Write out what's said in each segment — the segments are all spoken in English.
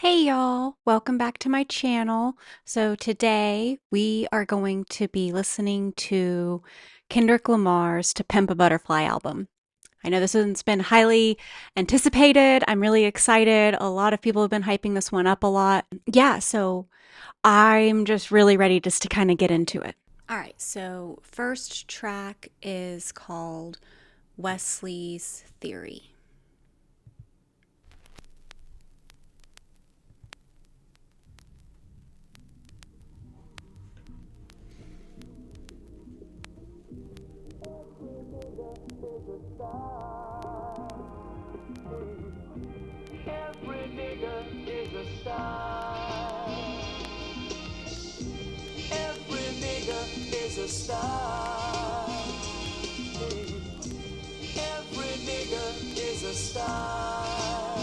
Hey y'all, welcome back to my channel. So today we are going to be listening to Kendrick Lamar's To Pimp a Butterfly album. I know this one's been highly anticipated. I'm really excited. A lot of people have been hyping this one up a lot. Yeah, so I'm just really ready just to kind of get into it. All right, so first track is called Wesley's Theory. Every nigga is a star. Every nigga is a star. Every nigga is a star.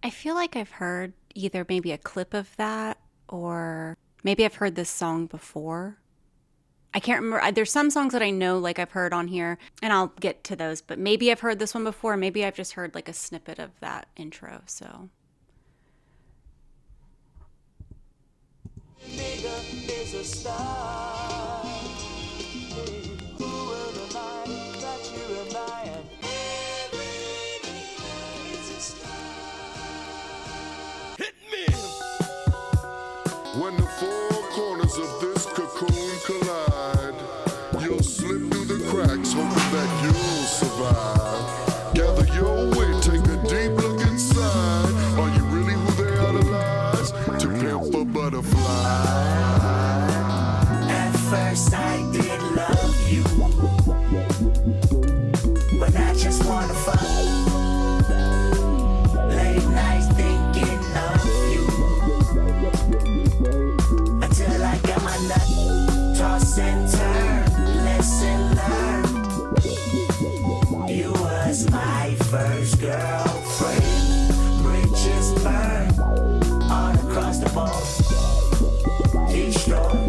I feel like I've heard either maybe a clip of that or maybe I've heard this song before. I can't remember. There's some songs that I know like I've heard on here, and I'll get to those, but maybe I've heard this one before. Maybe I've just heard like a snippet of that intro. So nigga is a star. Who will remind that you remind? Every nigga is a star. Hit me! When the four corners of this cocoon collide, you'll slip through the cracks, hoping that you'll survive. Gather your wit, take a deep look inside. Are you really who they idolize? To pimp a butterfly. At first I did love you, but I just wanna fuck. Late nights thinking of you, until I got my nut. Toss and turn, lesson learned. You was my first girlfriend. Bridges burn all across the board. Destroy.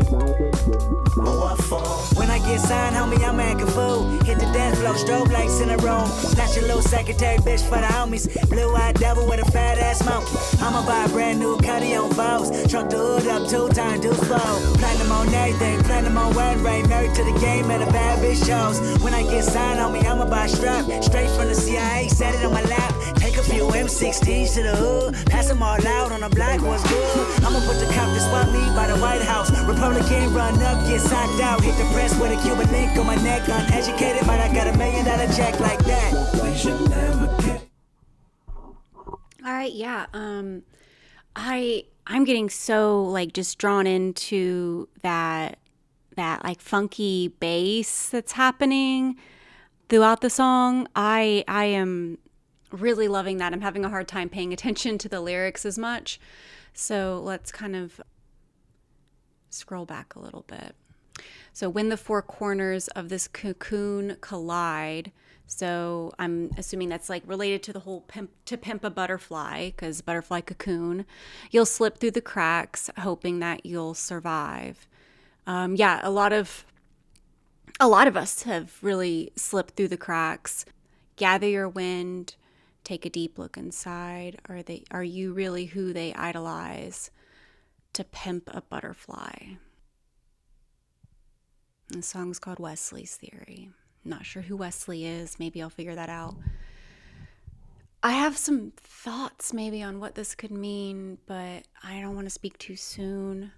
When I get signed, homie, I'm acting fool. Hit the dance floor, strobe lights in the room. Snatch your little secretary bitch for the homies. Blue-eyed devil with a fat ass monkey. I'ma buy a brand new Cuddy on Vows. Truck the hood up 2 times, deuce flow. Platinum on everything, platinum on wedding ring. Married to the game at a bad bitch shows. When I get signed, homie, I'ma buy a strap. Straight from the CIA, set it on my lap. Take a few M16s to the hood. Pass them all out on the block, what's good? I'ma put the cop to swap me by the White House. Republican run up, get socked out. Hit the press with a Cuban link on my neck. Uneducated, but I got $1 million check like that. We should never get. All right, yeah. I'm getting so like just drawn into that like funky bass that's happening throughout the song. I am really loving that. I'm having a hard time paying attention to the lyrics as much. So let's kind of scroll back a little bit. So when the four corners of this cocoon collide, so I'm assuming that's like related to the whole pimp a butterfly, because butterfly cocoon, you'll slip through the cracks, hoping that you'll survive. Yeah, a lot of us have really slipped through the cracks. Gather your wind, take a deep look inside. Are you really who they idolize? To pimp a butterfly. The song's called Wesley's Theory. Not sure who Wesley is. Maybe I'll figure that out. I have some thoughts maybe on what this could mean, but I don't want to speak too soon.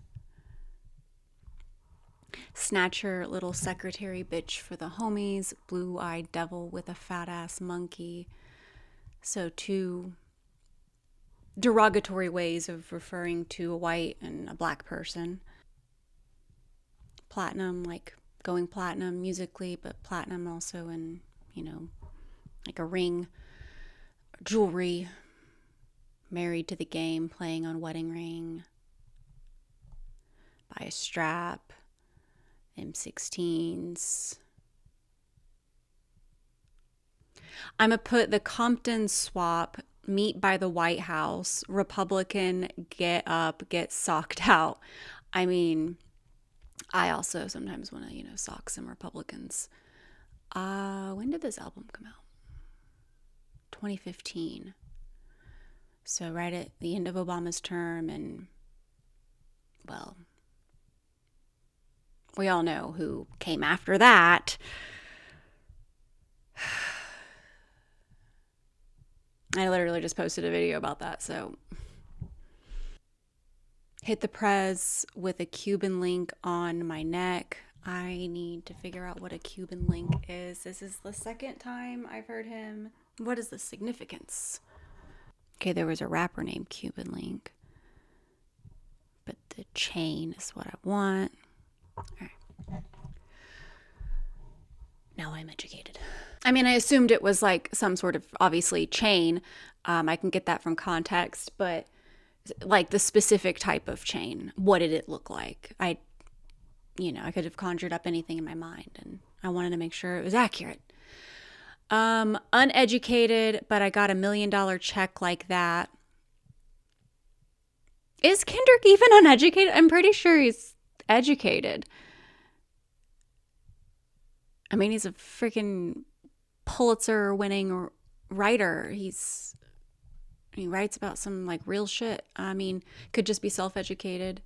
Snatch your little secretary bitch for the homies. Blue-eyed devil with a fat-ass monkey. So 2 derogatory ways of referring to a white and a black person. Platinum, like going platinum musically, but platinum also in, like a ring, jewelry, married to the game, playing on wedding ring, buy a strap, M16s. I'm going to put the Compton swap, meet by the White House, Republican, get up, get socked out. I mean, I also sometimes want to, sock some Republicans. When did this album come out? 2015. So right at the end of Obama's term, and, well, we all know who came after that. I literally just posted a video about that, so hit the prez with a Cuban link on my neck. I need to figure out what a Cuban link is. This is the second time I've heard him. What is the significance? Okay, there was a rapper named Cuban Link, but the chain is what I want. All right. Now I'm educated. I mean, I assumed it was like some sort of, obviously, chain. I can get that from context, but like the specific type of chain, what did it look like? I could have conjured up anything in my mind, and I wanted to make sure it was accurate. Uneducated, but I got $1 million check like that. Is Kendrick even uneducated? I'm pretty sure he's educated. I mean, he's a freaking Pulitzer-winning writer. He writes about some like real shit. I mean, could just be self-educated.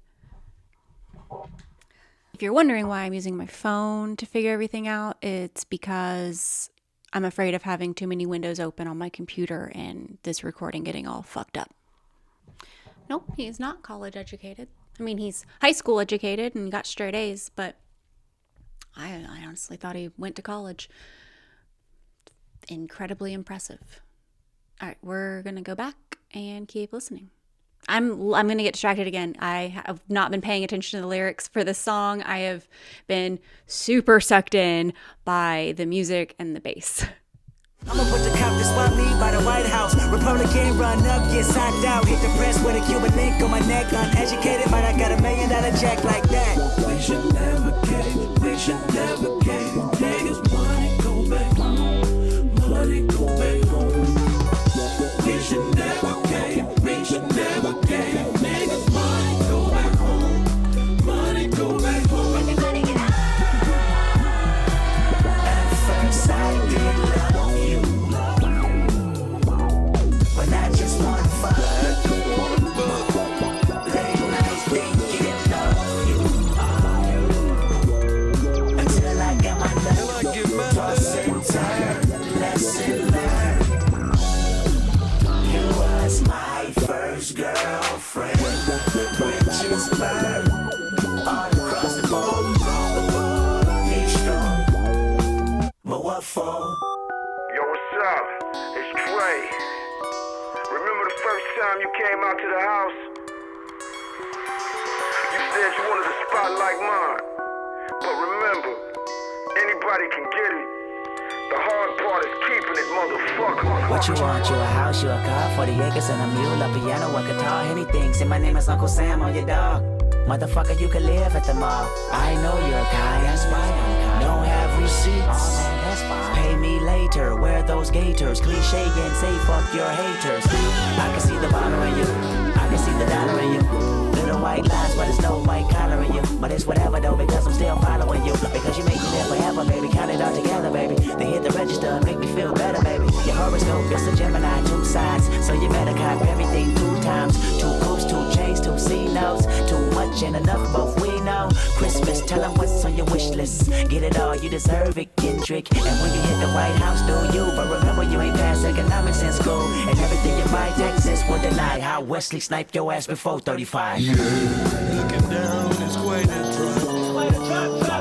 If you're wondering why I'm using my phone to figure everything out, it's because I'm afraid of having too many windows open on my computer and this recording getting all fucked up. Nope, he's not college educated. I mean, he's high school educated and got straight A's, but I honestly thought he went to college. Incredibly impressive. All right, we're going to go back and keep listening. I'm going to get distracted again. I have not been paying attention to the lyrics for this song. I have been super sucked in by the music and the bass. I'ma put the cop to spot me by the White House. Republican run up, get socked out. Hit the press with a Cuban link on my neck. Uneducated, but I got $1 million check like that. We should never cave. We should never cave. Niggas money go back home. Money go back home. We should never cave. We should never cave. Niggas money go back home. Money go back home. Everybody get out. At first I did love you, but I just wanna fuck. Late nights thinking of you, until I get my love. Toss and turn, lesson learned. You was my first girlfriend, bridges burned all across the board. He's strong, but what for? Yo, what's up? It's Trey. Remember the first time you came out to the house? You said you wanted a spot like mine. But remember, anybody can get it. The hard part is keeping it, motherfucker. What you want? You a house, you a car, 40 acres and a mule, a piano, a guitar, anything. Say my name is Uncle Sam on your dog. Motherfucker, you can live at the mall. I know you're kind, that's why I'm kind. Don't have receipts, that's fine. Pay me later, wear those gaiters. Cliche and say fuck your haters. I can see the bottle in you, I can see the dollar in you. Little white lies, but there's no white collar in you. But it's whatever though, because I'm still following you. Because you make me live forever, baby. Count it all together, baby. They hit the register, make me feel better, baby. Your horoscope is a Gemini, 2 sides. So you better cop everything 2 times. 2 coats, 2 chains, 2 C-notes. Too much and enough, both we know. Christmas, tell them what's on your wish list. Get it all, you deserve it, Kendrick. And when you hit the White House, do you. But remember, you ain't passed economics in school. And everything you buy, Texas will deny. How Wesley sniped your ass before 35. Yeah, looking down is quite a drop.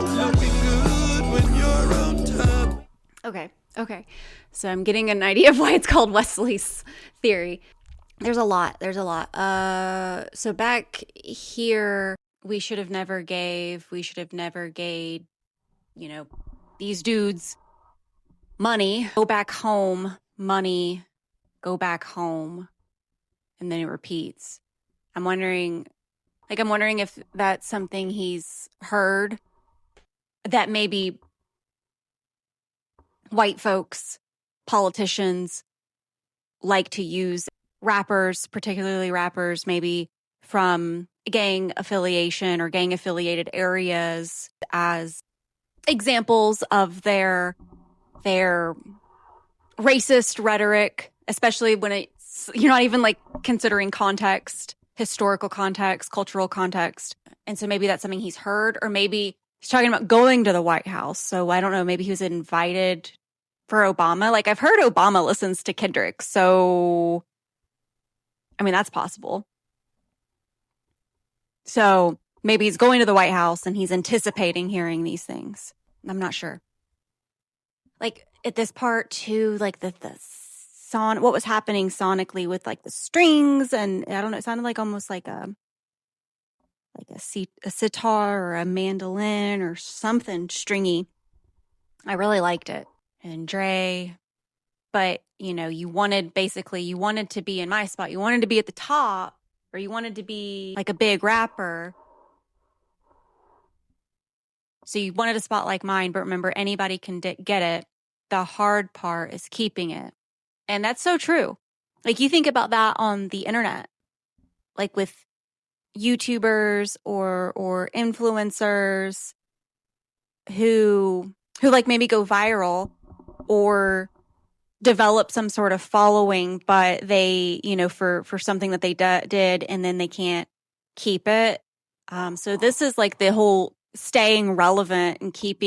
Looking good when you're on top. Okay. So I'm getting an idea of why it's called Wesley's theory. There's a lot. So back here, we should have never gave, these dudes money. Go back home, money, go back home. And then it repeats. I'm wondering if that's something he's heard, that maybe white folks, politicians, like to use rappers, particularly rappers, maybe from gang affiliation or gang affiliated areas, as examples of their racist rhetoric, especially when you're not even like considering context, historical context, cultural context. And so maybe that's something he's heard, or maybe he's talking about going to the White House. So I don't know, maybe he was invited for Obama. Like I've heard Obama listens to Kendrick. So, I mean, that's possible. So maybe he's going to the White House and he's anticipating hearing these things. I'm not sure. Like at this part too, like the son, what was happening sonically with like the strings, and I don't know, it sounded like almost like a sitar or a mandolin or something stringy. I really liked it. And Dre, but you wanted to be in my spot. You wanted to be at the top, or you wanted to be like a big rapper. So you wanted a spot like mine, but remember, anybody can get it. The hard part is keeping it. And that's so true. Like you think about that on the internet, like with YouTubers or influencers who like maybe go viral or develop some sort of following, but they, for something that they did, and then they can't keep it. So this is like the whole staying relevant and keep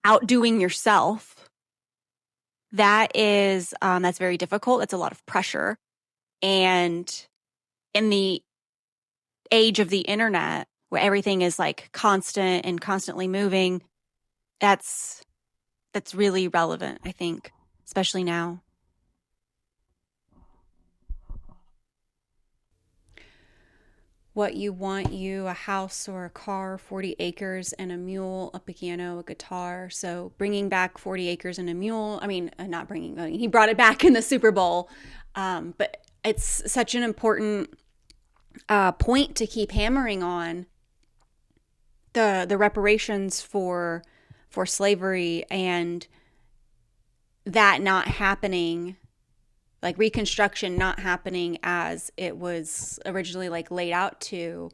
outdoing yourself. That is, that's very difficult. It's a lot of pressure. And in the age of the internet, where everything is like constant and constantly moving, that's really relevant, I think, especially now. What you want, a house or a car, 40 acres and a mule, a piano, a guitar. So bringing back 40 acres and a mule. I mean, not bringing, he brought it back in the Super Bowl. But it's such an important point to keep hammering on, the reparations for slavery, and that not happening, like Reconstruction not happening as it was originally like laid out to,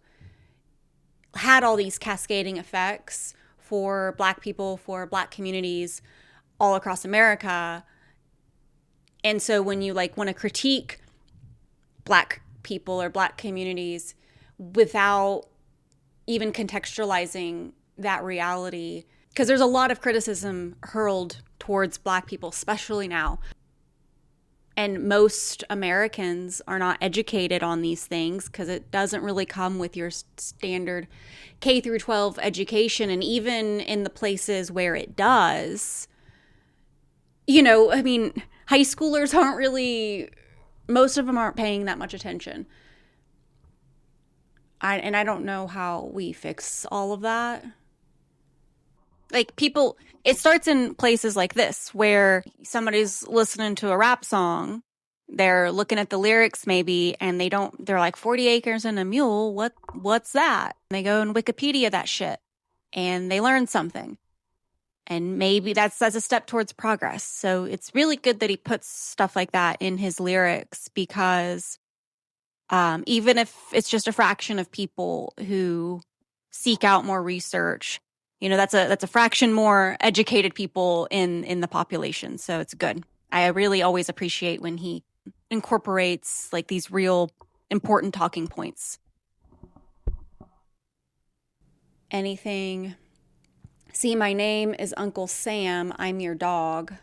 had all these cascading effects for Black people, for Black communities all across America. And so when you like want to critique Black people or Black communities without even contextualizing that reality, because there's a lot of criticism hurled towards Black people, especially now. And most Americans are not educated on these things because it doesn't really come with your standard K through 12 education. And even in the places where it does, I mean, high schoolers aren't really, most of them aren't paying that much attention. And I don't know how we fix all of that. Like people, it starts in places like this where somebody's listening to a rap song, they're looking at the lyrics maybe, and they're like 40 acres and a mule. What's that? And they go and Wikipedia that shit and they learn something. And maybe that's a step towards progress. So it's really good that he puts stuff like that in his lyrics, because even if it's just a fraction of people who seek out more research, that's a fraction more educated people in the population. So it's good. I really always appreciate when he incorporates like these real important talking points. Anything. See, my name is Uncle Sam. I'm your dog.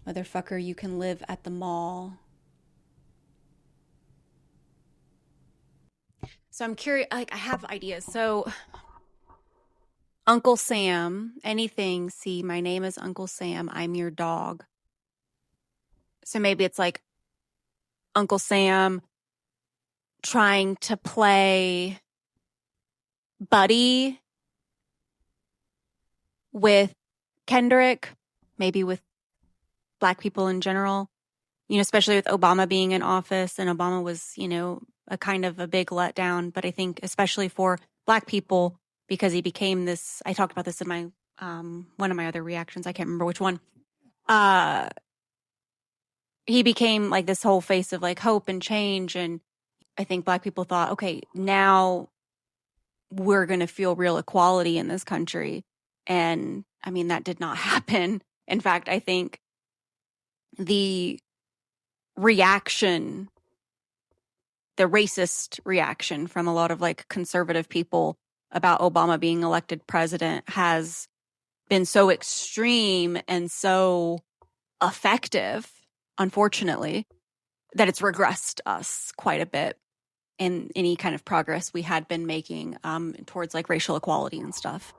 Motherfucker, you can live at the mall. So I'm curious, like I have ideas. So Uncle Sam, anything. See, my name is Uncle Sam. I'm your dog. So maybe it's like Uncle Sam trying to play buddy with Kendrick, maybe with Black people in general, especially with Obama being in office, and Obama was, a kind of a big letdown. But I think especially for Black people, because he became this, I talked about this in my, one of my other reactions. I can't remember which one. He became like this whole face of like hope and change. And I think Black people thought, okay, now we're going to feel real equality in this country. And I mean, that did not happen. In fact, I think the reaction, the racist reaction from a lot of like conservative people about Obama being elected president has been so extreme and so effective, unfortunately, that it's regressed us quite a bit in any kind of progress we had been making towards like racial equality and stuff.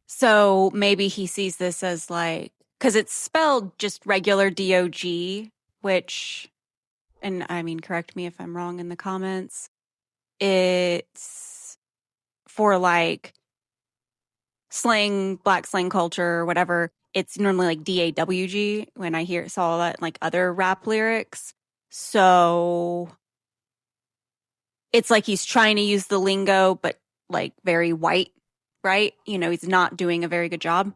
So maybe he sees this as like, because it's spelled just regular DOG, which, and I mean, correct me if I'm wrong in the comments, it's for like slang, black slang culture, whatever. It's normally like DAWG when I saw that in like other rap lyrics. So it's like he's trying to use the lingo, but like very white, right? You know, he's not doing a very good job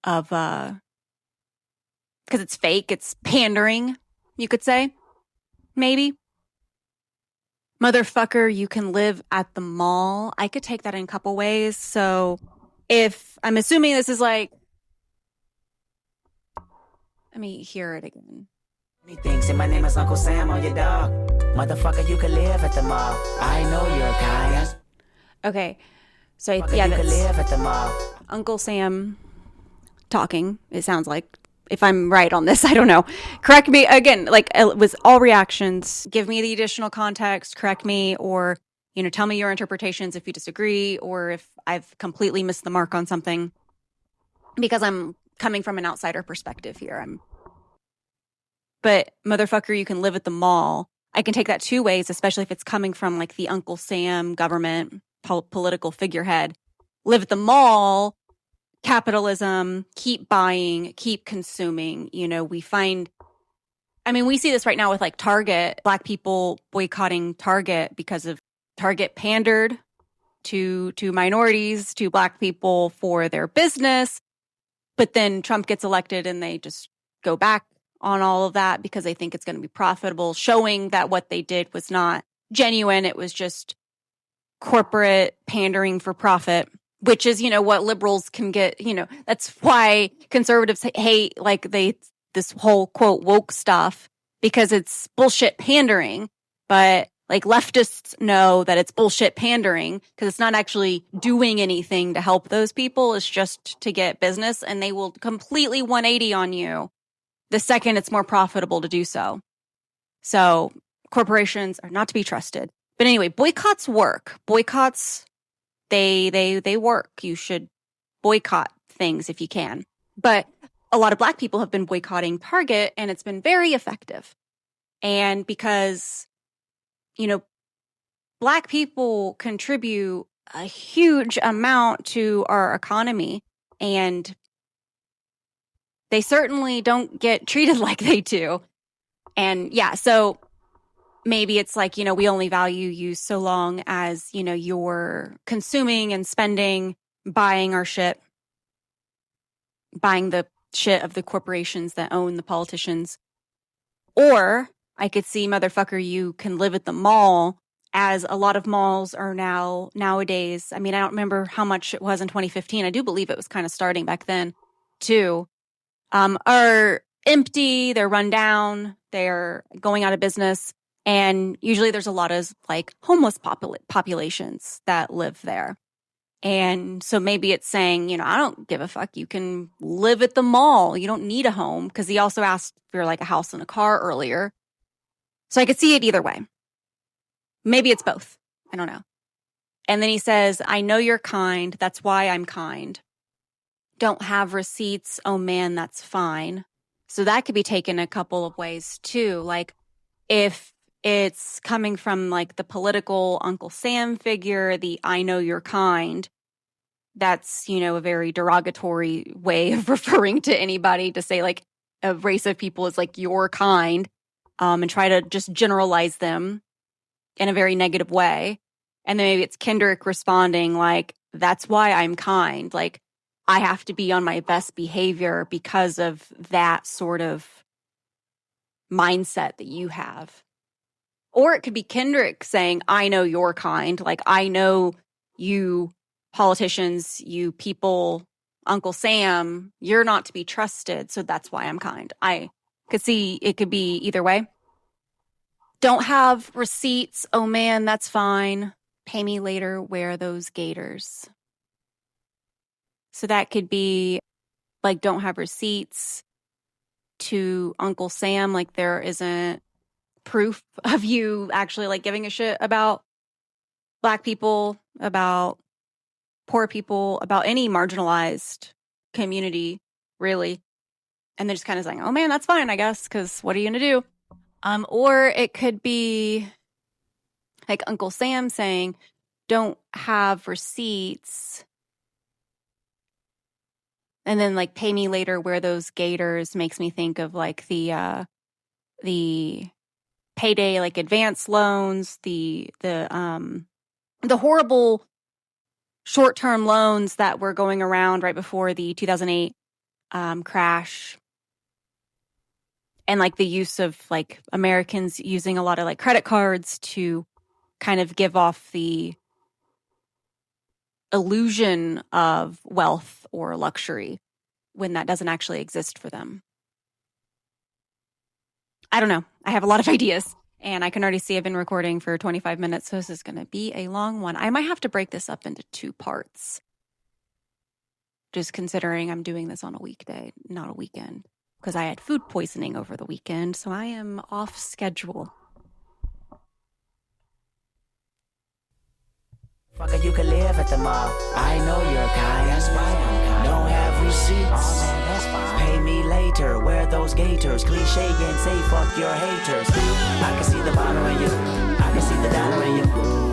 of, because it's fake, it's pandering, you could say, maybe. Motherfucker, you can live at the mall. I could take that in a couple ways. So if I'm assuming this is like, let me hear it again. Anything, say my name is Uncle Sam on your dog. Motherfucker, you can live at the mall. I know you're kind. Okay, so yeah, You can that's live at the mall. Uncle Sam talking. It sounds like, if I'm right on this, I don't know. Correct me again. Like, it was all reactions. Give me the additional context. Correct me, or tell me your interpretations if you disagree, or if I've completely missed the mark on something. Because I'm coming from an outsider perspective here. But motherfucker, you can live at the mall. I can take that two ways, especially if it's coming from like the Uncle Sam government political figurehead. Live at the mall, capitalism, keep buying, keep consuming. We see this right now with like Target, Black people boycotting Target because of Target pandered to minorities, to Black people for their business. But then Trump gets elected and they just go back on all of that because they think it's going to be profitable, showing that what they did was not genuine. It was just corporate pandering for profit, which is, what liberals can get, that's why conservatives hate like this whole quote woke stuff, because it's bullshit pandering. But like leftists know that it's bullshit pandering because it's not actually doing anything to help those people. It's just to get business, and they will completely 180 on you the second it's more profitable to do so. So corporations are not to be trusted. But anyway, boycotts work. Boycotts, they work. You should boycott things if you can. But a lot of Black people have been boycotting Target, and it's been very effective. And because, Black people contribute a huge amount to our economy, and they certainly don't get treated like they do. And yeah, so maybe it's like, we only value you so long as, you're consuming and spending, buying our shit, buying the shit of the corporations that own the politicians. Or I could see, motherfucker, you can live at the mall, as a lot of malls are nowadays. I mean, I don't remember how much it was in 2015. I do believe it was kind of starting back then too. Are empty, they're run down, they're going out of business. And usually there's a lot of like homeless populations that live there. And so maybe it's saying, I don't give a fuck. You can live at the mall. You don't need a home. Because he also asked for like a house and a car earlier. So I could see it either way. Maybe it's both. I don't know. And then he says, I know you're kind. That's why I'm kind. Don't have receipts. Oh man, that's fine. So that could be taken a couple of ways too. Like if it's coming from like the political Uncle Sam figure, the I know you're kind, that's, a very derogatory way of referring to anybody, to say like a race of people is like you're kind, and try to just generalize them in a very negative way. And then maybe it's Kendrick responding like, that's why I'm kind. Like, I have to be on my best behavior because of that sort of mindset that you have. Or it could be Kendrick saying, I know you're kind. Like, I know you politicians, you people Uncle Sam, you're not to be trusted, so that's why I'm kind. I could see it could be either way. Don't have receipts. Oh man, that's fine. Pay me later. Wear those gaiters. So that could be like, don't have receipts to Uncle Sam. Like, there isn't proof of you actually like giving a shit about Black people, about poor people, about any marginalized community, really. And they're just kind of saying, oh man, that's fine, I guess, because what are you going to do? Or it could be like Uncle Sam saying, don't have receipts. And then like, pay me later, wear those gaiters makes me think of like the payday, like advance loans, the horrible short-term loans that were going around right before the 2008 crash. And like the use of like Americans using a lot of like credit cards to kind of give off the illusion of wealth or luxury when that doesn't actually exist for them. I don't know. I have a lot of ideas, and I can already see I've been recording for 25 minutes, so this is going to be a long one. I might have to break this up into 2 parts, just considering I'm doing this on a weekday, not a weekend, because I had food poisoning over the weekend, so I am off schedule. Fucker, you can live at the mall. I know you're kind. That's why I'm kind. Don't have receipts. Oh man, that's fine. Pay me later. Wear those gaiters. Cliche and say fuck your haters. I can see the bottle in you. I can see the dollar in you.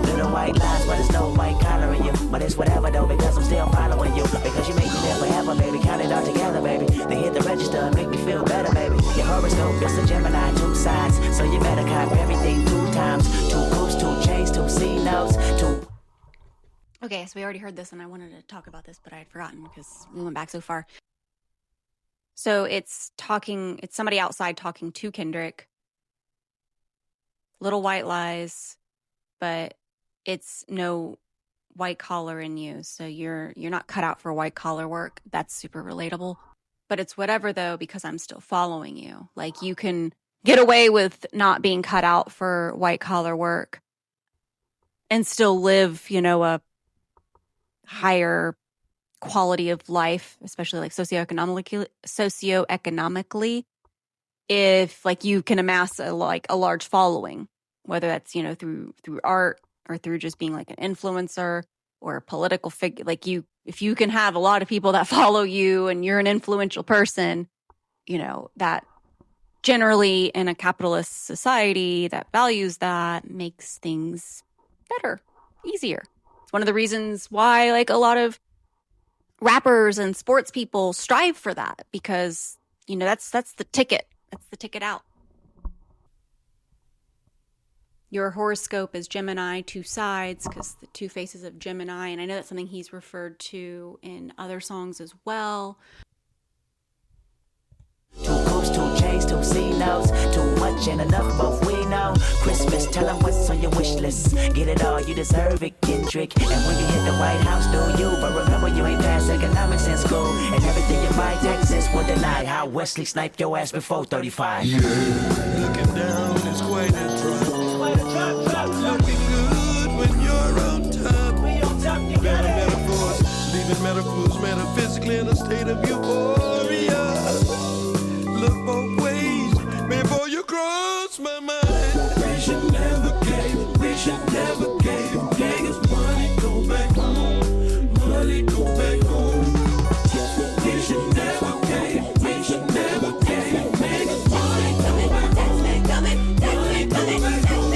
Little white lies, but there's no white collar in you. But it's whatever though, because I'm still following you. Because you make me live forever, baby. Count it all together, baby. They hit the register and make me feel better, baby. Your horoscope is a Gemini, 2 sides. So you better cop everything 2 times. 2 hoops, 2 chains, 2 C-notes, 2... Okay, so we already heard this, and I wanted to talk about this, but I had forgotten because we went back so far. So it's somebody outside talking to Kendrick. Little white lies, but it's no white collar in you. So you're not cut out for white collar work. That's super relatable. But it's whatever though, because I'm still following you. Like, you can get away with not being cut out for white collar work and still live, a higher quality of life, especially like socioeconomically, if like you can amass a large following, whether that's through art or through just being like an influencer or a political figure. Like, if you can have a lot of people that follow you and you're an influential person, that generally in a capitalist society that values that makes things better, easier. One of the reasons why like a lot of rappers and sports people strive for that, because that's the ticket. That's the ticket out. Your horoscope is Gemini, 2 sides, because the 2 faces of Gemini, and I know that's something he's referred to in other songs as well. 2 hoops, 2 chains, 2 C-notes. Too much and enough, both we know. Christmas, tell them what's on your wish list. Get it all, you deserve it, Kendrick. And when you hit the White House, do you? But remember, you ain't passed economics in school. And everything you buy, taxes will deny. How Wesley sniped your ass before 35. Yeah, looking down is quite a drop. Looking good when you're on top. Better metaphors, leaving metaphors metaphysically in a state of euphoria. Look both ways before you cross my mind. We should never give. Niggas, money go back home. Money go back home. We should never give. Niggas, money go back home. Money go back home.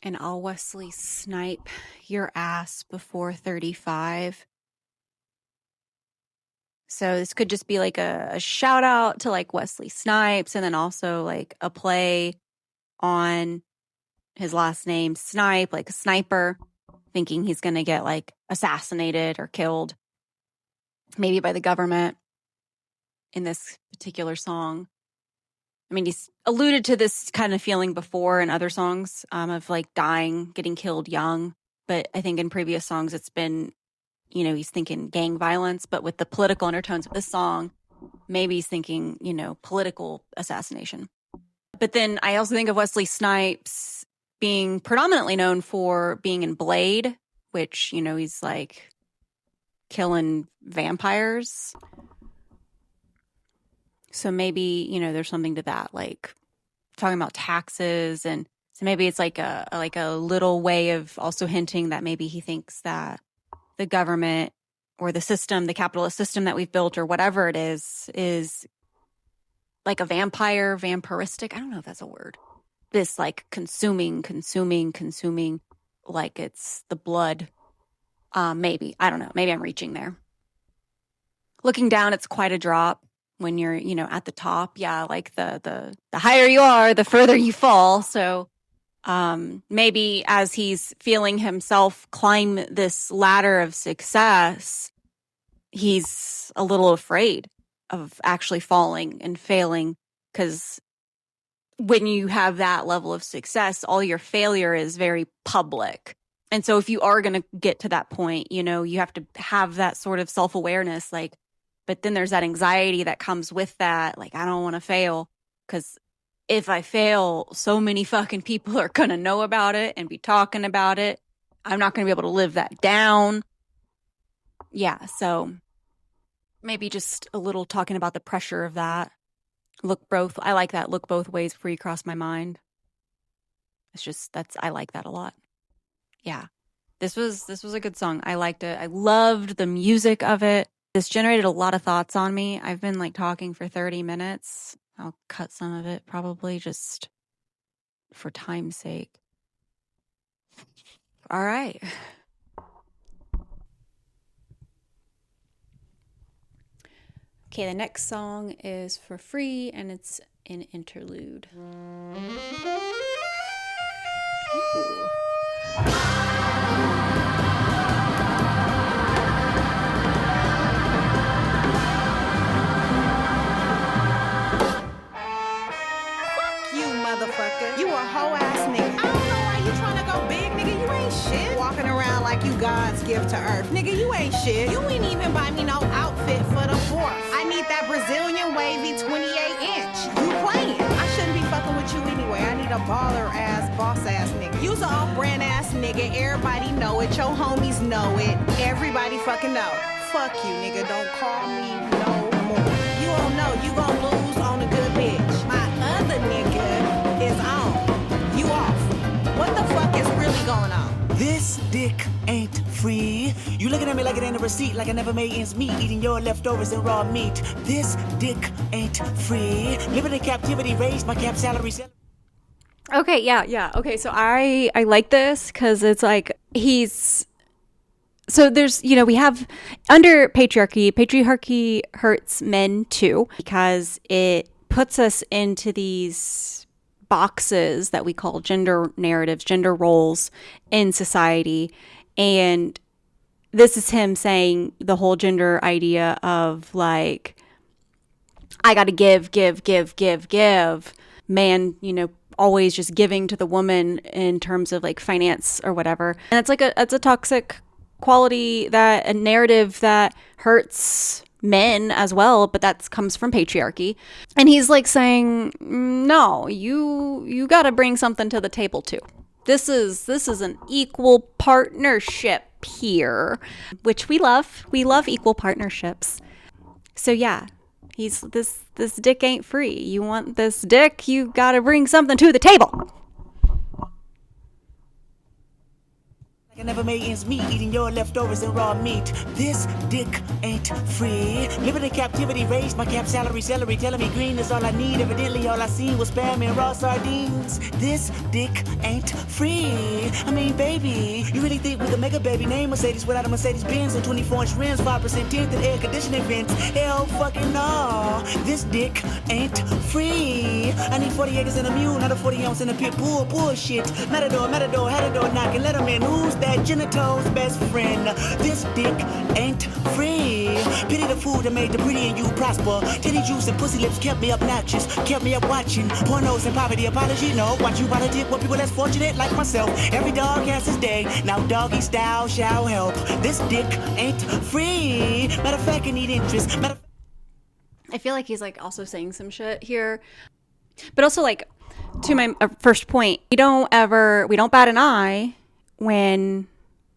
And I'll Wesley snipe your ass before 35. So this could just be like a shout out to like Wesley Snipes, and then also like a play on his last name, Snipe, like a sniper, thinking he's going to get like assassinated or killed, maybe by the government in this particular song. I mean, he's alluded to this kind of feeling before in other songs of like dying, getting killed young. But I think in previous songs, it's been he's thinking gang violence, but with the political undertones of this song, maybe he's thinking, political assassination. But then I also think of Wesley Snipes being predominantly known for being in Blade, which, he's like killing vampires. So maybe, there's something to that, like talking about taxes. And so maybe it's like a little way of also hinting that maybe he thinks that the government or the system, the capitalist system that we've built or whatever it is like a vampiristic. I don't know if that's a word. This like consuming, like it's the blood. Maybe. I don't know. Maybe I'm reaching there. Looking down, it's quite a drop when you're, at the top. Yeah, like the higher you are, the further you fall. So maybe as he's feeling himself climb this ladder of success, he's a little afraid of actually falling and failing, because when you have that level of success, all your failure is very public. And so if you are going to get to that point, you have to have that sort of self-awareness, like, but then there's that anxiety that comes with that. Like, I don't want to fail, because if I fail, so many fucking people are going to know about it and be talking about it. I'm not going to be able to live that down. Yeah. So maybe just a little talking about the pressure of that. I like that. Look both ways before you cross my mind. I like that a lot. Yeah. This was a good song. I liked it. I loved the music of it. This generated a lot of thoughts on me. I've been like talking for 30 minutes. I'll cut some of it probably just for time's sake. All right. Okay, the next song is for free and it's an interlude. Ooh. Motherfucker. You a hoe ass nigga. I don't know why you tryna go big, nigga. You ain't shit. Walking around like you God's gift to earth. Nigga, you ain't shit. You ain't even buy me no outfit for the 4th. I need that Brazilian wavy 28-inch. You playing. I shouldn't be fucking with you anyway. I need a baller ass, boss ass nigga. You's an off-brand ass nigga. Everybody know it. Your homies know it. Everybody fucking know. Fuck you, nigga. Don't call me no more. You don't know. You gon' lose on a good bitch. My other nigga is on. You off. What the fuck is really going on? This dick ain't free. You looking at me like it ain't a receipt, like I never made ends meet, eating your leftovers and raw meat. This dick ain't free. Living in captivity, raised my cap salary. Okay, yeah. Okay, so I like this because it's like so there's, we have under patriarchy hurts men too, because it puts us into these boxes that we call gender narratives, gender roles in society. And this is him saying the whole gender idea of like, I got to give. Man, always just giving to the woman in terms of like finance or whatever. And it's a toxic quality, a narrative that hurts men as well, but that comes from patriarchy. And he's like saying, no, you got to bring something to the table too. This is an equal partnership here, which we love. We love equal partnerships. So yeah, this dick ain't free. You want this dick, you got to bring something to the table. I never made ends meet, eating your leftovers and raw meat. This dick ain't free. Living in captivity, raised my cap salary, celery, telling me green is all I need. Evidently all I seen was spam and raw sardines. This dick ain't free. I mean, baby, you really think we could make a baby name Mercedes without a Mercedes Benz and 24-inch rims, 5% tint and air conditioning vents? Hell fucking no. y'all. This dick ain't free. I need 40 acres and a mule, not a 40 ounce in a pit bull. Bullshit. Matador, matador, had a door knocking. Let him in. Who's that? Genito's best friend. This dick ain't free. Pity the food that made the pretty and you prosper. Titty juice and pussy lips kept me obnoxious. Kept me up watching pornos and poverty. Apology, no. Watch you politic with people less fortunate like myself. Every dog has his day. Now doggy style shall help. This dick ain't free. Matter of fact, I need interest. I feel like he's like also saying some shit here. But also, like, to my first point, we don't bat an eye when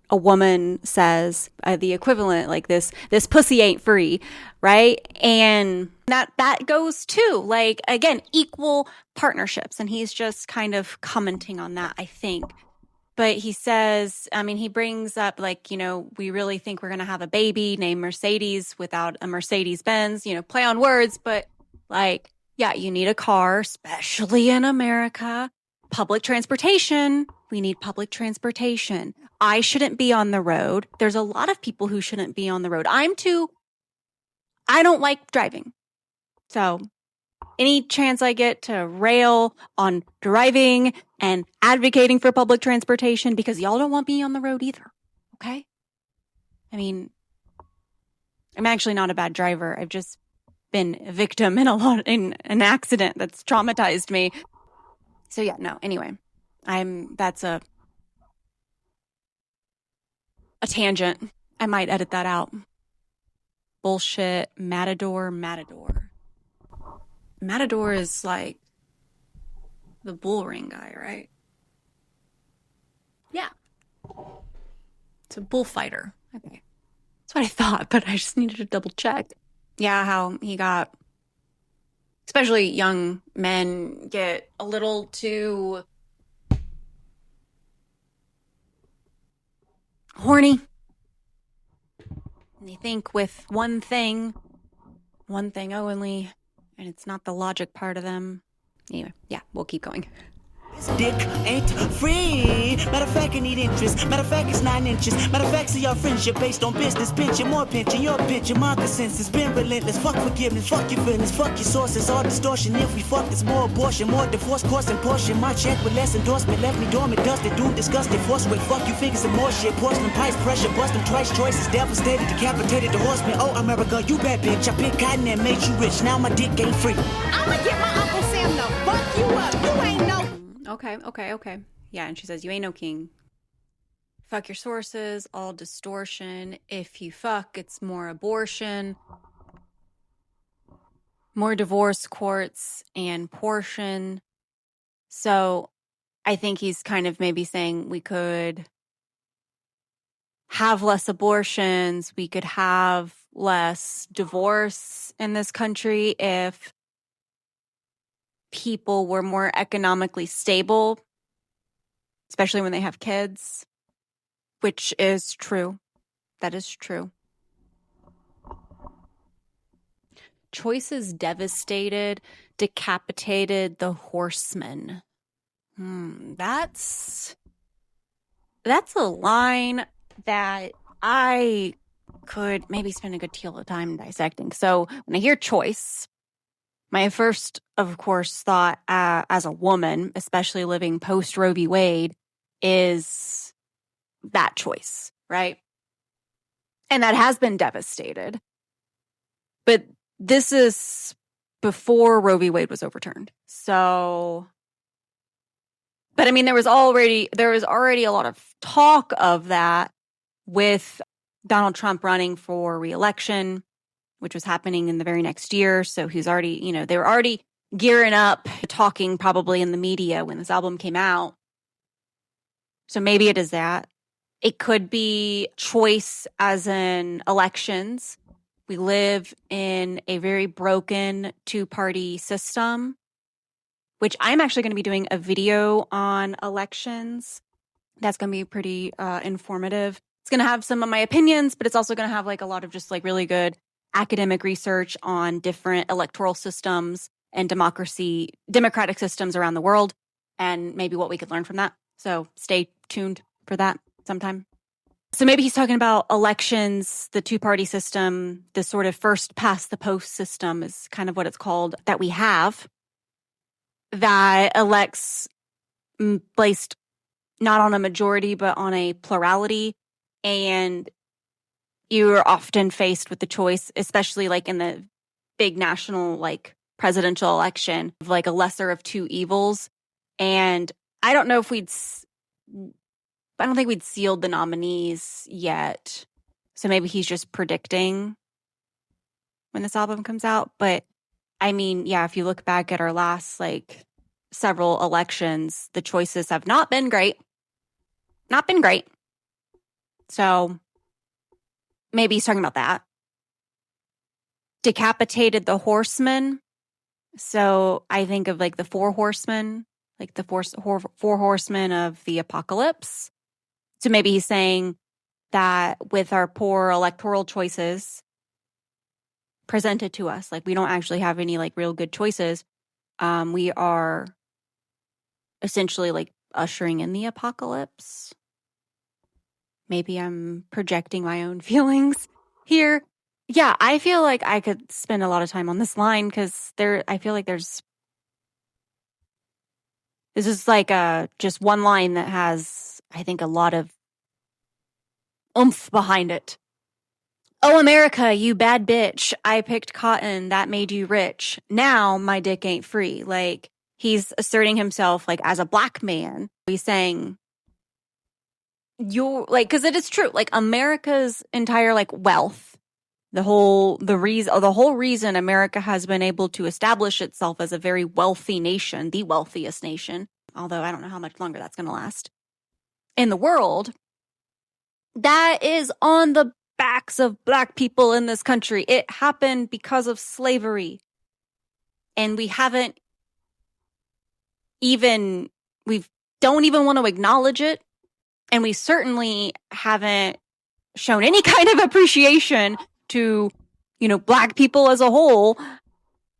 a woman says the equivalent, like this pussy ain't free, right? And that goes too, like, again, equal partnerships. And he's just kind of commenting on that, I think. But he says, I mean, he brings up, like, you know, we really think we're going to have a baby named Mercedes without a Mercedes Benz, you know, play on words. But, like, yeah, you need a car, especially in America. Public transportation. We need public transportation. I shouldn't be on the road. There's a lot of people who shouldn't be on the road. I don't like driving. So any chance I get to rail on driving and advocating for public transportation, because y'all don't want me on the road either. Okay? I mean, I'm actually not a bad driver. I've just been a victim in an accident that's traumatized me. So yeah, no, anyway, that's a tangent. I might edit that out. Bullshit. Matador. Matador is like the bull ring guy, right? Yeah. It's a bullfighter. Okay. That's what I thought, but I just needed to double check. Yeah, how he got, especially young men, get a little too horny. And they think with one thing only, and it's not the logic part of them. Anyway, yeah, we'll keep going. This dick ain't free. Matter of fact, I need interest. Matter of fact, it's 9 inches. Matter of fact, see our friendship based on business. Pinching, more pinching, your pinching. My consensus been relentless. Fuck forgiveness, fuck your feelings, fuck your sources. All distortion. If we fuck, it's more abortion, more divorce, course and portion. My check with less endorsement left me dormant, dusted, doomed, disgusted. Force weight, fuck you figures and more shit. Porcelain pipes, pressure, busting twice, choices devastated, decapitated the horseman. Oh, America, you bad bitch. I picked cotton and made you rich. Now my dick ain't free. I'ma get my Uncle Sam to fuck you up. You ain't no. Okay. Yeah, and she says, you ain't no king. Fuck your sources, all distortion. If you fuck, it's more abortion, more divorce courts and portion. So I think he's kind of maybe saying we could have less abortions, we could have less divorce in this country if people were more economically stable, especially when they have kids, which is true. That is true. Choices devastated, decapitated the horsemen. That's a line that I could maybe spend a good deal of time dissecting. So when I hear choice, my first, of course, thought as a woman, especially living post Roe v. Wade, is that choice, right? And that has been devastated. But this is before Roe v. Wade was overturned. So, but I mean, there was already a lot of talk of that with Donald Trump running for re-election, which was happening in the very next year. So he's already, they were already gearing up, talking probably in the media when this album came out. So maybe it is that. It could be choice as in elections. We live in a very broken two-party system, which I'm actually going to be doing a video on elections. That's going to be pretty informative. It's going to have some of my opinions, but it's also going to have like a lot of just like really good academic research on different electoral systems and democratic systems around the world, and maybe what we could learn from that. So stay tuned for that sometime. So maybe he's talking about elections, the two-party system, the sort of first past the post system is kind of what it's called that we have, that elects based not on a majority, but on a plurality. And you're often faced with the choice, especially like in the big national, like presidential election, of like a lesser of two evils. And I don't know if I don't think we'd sealed the nominees yet. So maybe he's just predicting when this album comes out. But I mean, yeah, if you look back at our last like several elections, the choices have not been great. Not been great. So maybe he's talking about that. Decapitated the horsemen. So I think of like the four horsemen, like the four horsemen of the apocalypse. So maybe he's saying that with our poor electoral choices presented to us, like we don't actually have any like real good choices. We are essentially like ushering in the apocalypse. Maybe I'm projecting my own feelings here. Yeah, I feel like I could spend a lot of time on this line because I feel like this is like just one line that has, I think, a lot of oomph behind it. Oh, America, you bad bitch. I picked cotton. That made you rich. Now my dick ain't free. Like, he's asserting himself like as a black man. He's saying, you're like, because it is true. Like, America's entire like wealth, the whole reason America has been able to establish itself as a very wealthy nation, the wealthiest nation, although I don't know how much longer that's going to last in the world, that is on the backs of black people in this country. It happened because of slavery. And we don't even want to acknowledge it. And we certainly haven't shown any kind of appreciation to, black people as a whole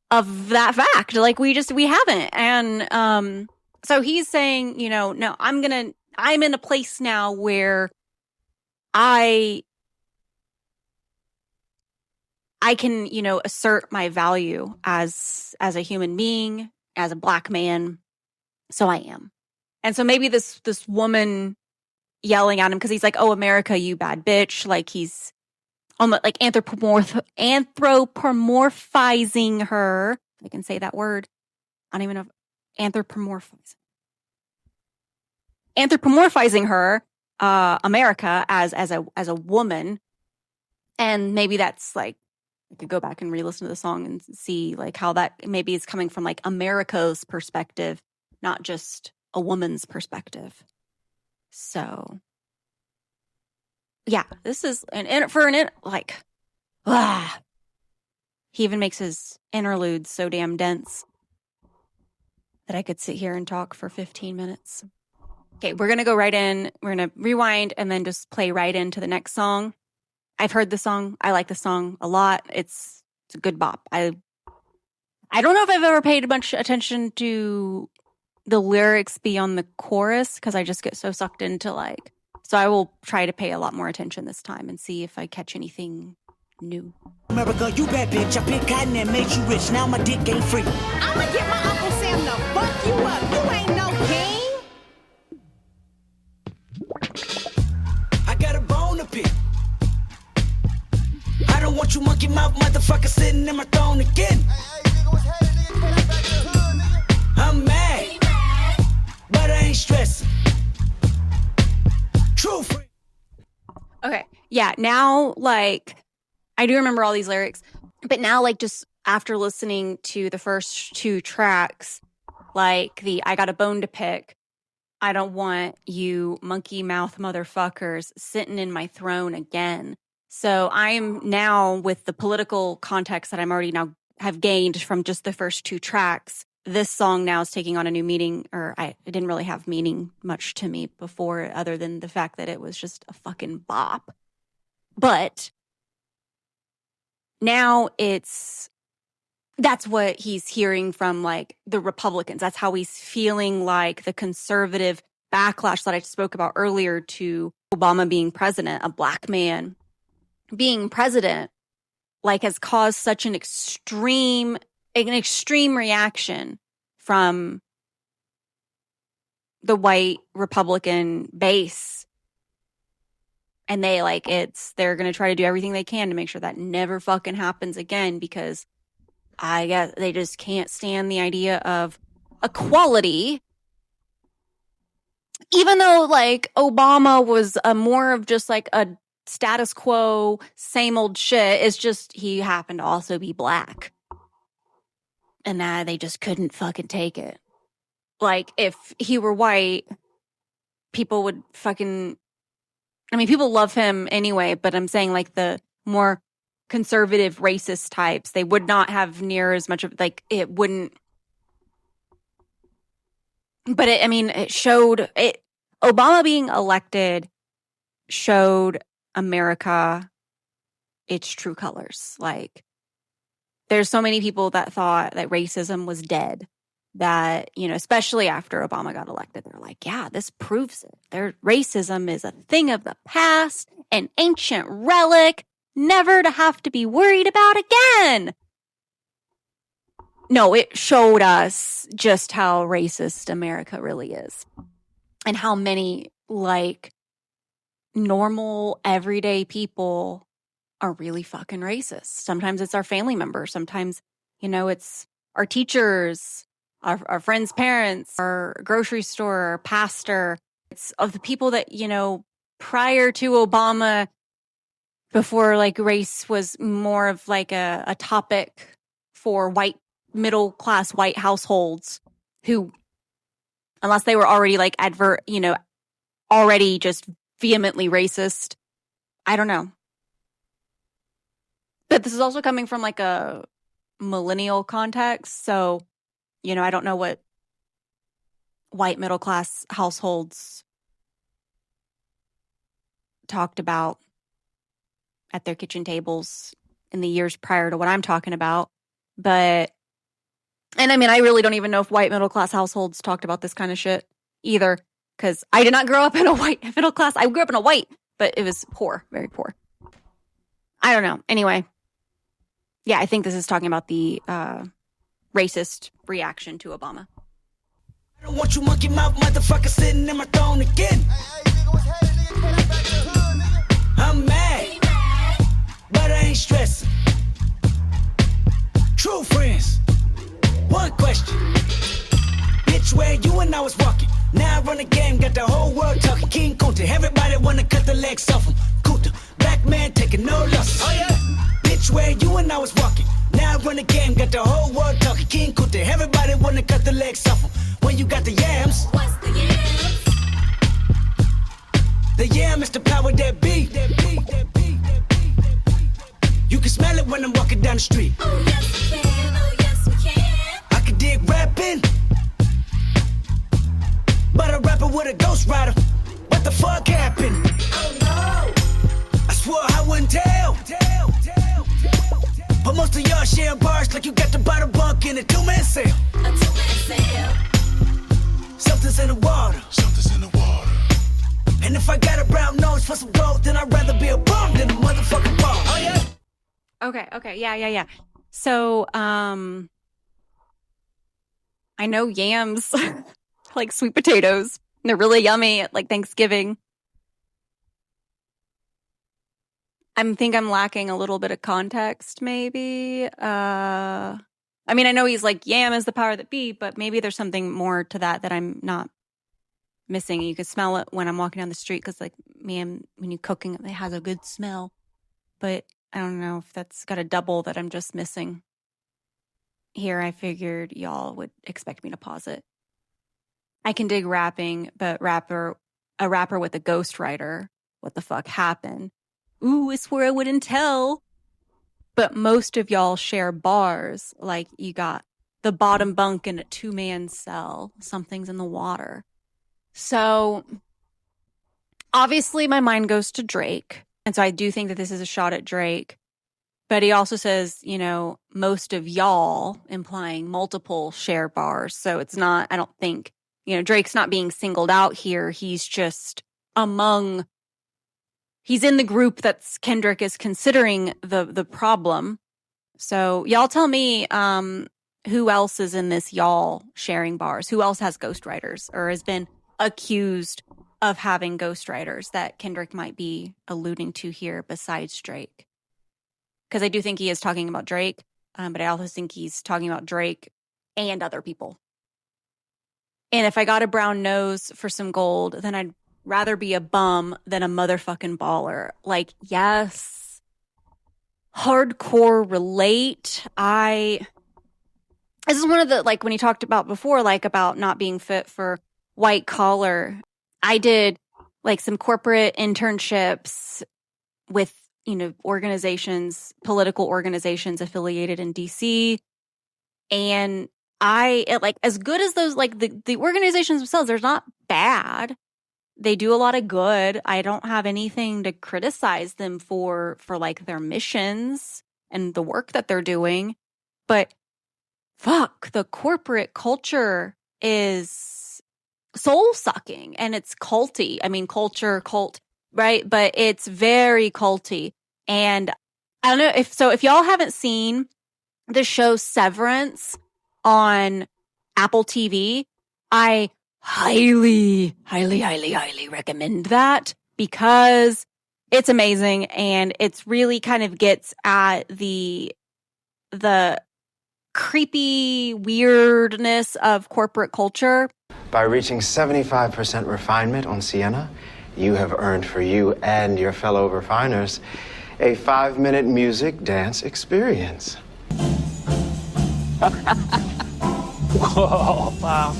of that fact. Like we haven't. And so he's saying, no, I'm in a place now where I can, assert my value as a human being, as a black man. So I am. And so maybe this woman yelling at him because he's like, oh, America, you bad bitch. Like he's almost like anthropomorphizing her. I can say that word. I don't even know if anthropomorphizing her, America as a woman. And maybe that's like, I could go back and re-listen to the song and see like how that maybe is coming from like America's perspective, not just a woman's perspective. So, yeah, this is he even makes his interlude so damn dense that I could sit here and talk for 15 minutes. Okay, we're going to go right in. We're going to rewind and then just play right into the next song. I've heard the song. I like the song a lot. It's a good bop. I don't know if I've ever paid much attention to the lyrics beyond the chorus because I just get so sucked into like. So I will try to pay a lot more attention this time and see if I catch anything new. America, you bad bitch. I picked cotton and made you rich. Now my dick ain't free. I'ma get my Uncle Sam to fuck you up. You ain't no king. I got a bone to pick. I don't want you monkey mouth motherfucker sitting in my throne again. Hey, nigga, what's happening? Nigga, came back to the hood, nigga. I'm mad, but I ain't stressing. True free. Okay, yeah, now, like, I do remember all these lyrics, but now, like, just after listening to the first two tracks, like the I got a bone to pick, I don't want you monkey mouth motherfuckers sitting in my throne again. So I'm now, with the political context that I'm already now have gained from just the first two tracks, this song now is taking on a new meaning, or it didn't really have meaning much to me before, other than the fact that it was just a fucking bop. But now that's what he's hearing from like the Republicans. That's how he's feeling like the conservative backlash that I spoke about earlier to Obama being president, a black man being president, like has caused such an extreme reaction from the white Republican base. And they're going to try to do everything they can to make sure that never fucking happens again, because I guess they just can't stand the idea of equality. Even though like Obama was more of just like a status quo, same old shit, it's just he happened to also be black. And that they just couldn't fucking take it. Like if he were white, people would fucking, I mean, people love him anyway, but I'm saying like the more conservative racist types, they would not have near as much of like, it wouldn't. But it showed it. Obama being elected showed America its true colors. Like there's so many people that thought that racism was dead, that, you know, especially after Obama got elected, they're like, yeah, this proves it. Racism is a thing of the past, an ancient relic, never to have to be worried about again. No, it showed us just how racist America really is, and how many like normal everyday people are really fucking racist. Sometimes it's our family members. Sometimes, you know, it's our teachers, our friends' parents, our grocery store, our pastor. It's of the people that, you know, prior to Obama, before like race was more of like a topic for white, middle class white households who, unless they were already like already just vehemently racist. I don't know. But this is also coming from like a millennial context. So, you know, I don't know what white middle class households talked about at their kitchen tables in the years prior to what I'm talking about. But, and I mean, I really don't even know if white middle class households talked about this kind of shit either, because I did not grow up in a white middle class. I grew up in a white, but it was poor, very poor. I don't know. Anyway, yeah, I think this is talking about the racist reaction to Obama. I don't want you monkey mouth motherfucker sitting in my throne again. I'm mad, but I ain't stressing. True friends, one question. Bitch, where you and I was walking. Now I run the game, got the whole world talking. King Kunta, everybody wanna cut the legs off him. Kunta, black man taking no losses. Oh yeah. Bitch, where you and I was walking. Now I run the game, got the whole world talking. King Kunta, everybody wanna cut the legs off him. When you got the yams. What's the yams? The yam is the power that be. You can smell it when I'm walking down the street. Oh yes we can, oh yes we can. I can dig rapping, but a rapper with a ghost rider. What the fuck happened? Oh no! I swore I wouldn't tell. But most of y'all share bars like you got the bottom bunk in a two-man sale. A two-man sale. Something's in the water. Something's in the water. And if I got a brown nose for some gold, then I'd rather be a bum than a motherfucking bum. Oh yeah. Okay. Yeah. So, I know yams, like sweet potatoes. They're really yummy at like Thanksgiving. I think I'm lacking a little bit of context, maybe. I mean, I know he's like, yam is the power that be, but maybe there's something more to that I'm not missing. You can smell it when I'm walking down the street because, like, man, when you're cooking, it has a good smell. But I don't know if that's got a double that I'm just missing. Here, I figured y'all would expect me to pause it. I can dig rapping, but a rapper with a ghostwriter, what the fuck happened? Ooh, I swear I wouldn't tell. But most of y'all share bars, like you got the bottom bunk in a two-man cell. Something's in the water. So, obviously my mind goes to Drake. And so I do think that this is a shot at Drake. But he also says, you know, most of y'all, implying multiple share bars. So it's not, I don't think, you know, Drake's not being singled out here. He's just among he's in the group that's Kendrick is considering the problem. So y'all tell me who else is in this y'all sharing bars? Who else has ghostwriters or has been accused of having ghostwriters that Kendrick might be alluding to here besides Drake? Because I do think he is talking about Drake, but I also think he's talking about Drake and other people. And if I got a brown nose for some gold, then I'd rather be a bum than a motherfucking baller. Like, yes, hardcore relate. This is one of the, like, when he talked about before, like, about not being fit for white collar. I did, like, some corporate internships with, organizations, political organizations affiliated in DC. And as good as those, like, the organizations themselves, they're not bad. They do a lot of good. I don't have anything to criticize them for like their missions and the work that they're doing. But fuck, the corporate culture is soul sucking and it's culty. I mean, cult, right? But it's very culty. And I don't know if y'all haven't seen the show Severance on Apple TV, I highly, highly, highly, highly recommend that because it's amazing and it's really kind of gets at the creepy weirdness of corporate culture. By reaching 75% refinement on Sienna, you have earned for you and your fellow refiners a 5-minute music dance experience. Whoa, wow.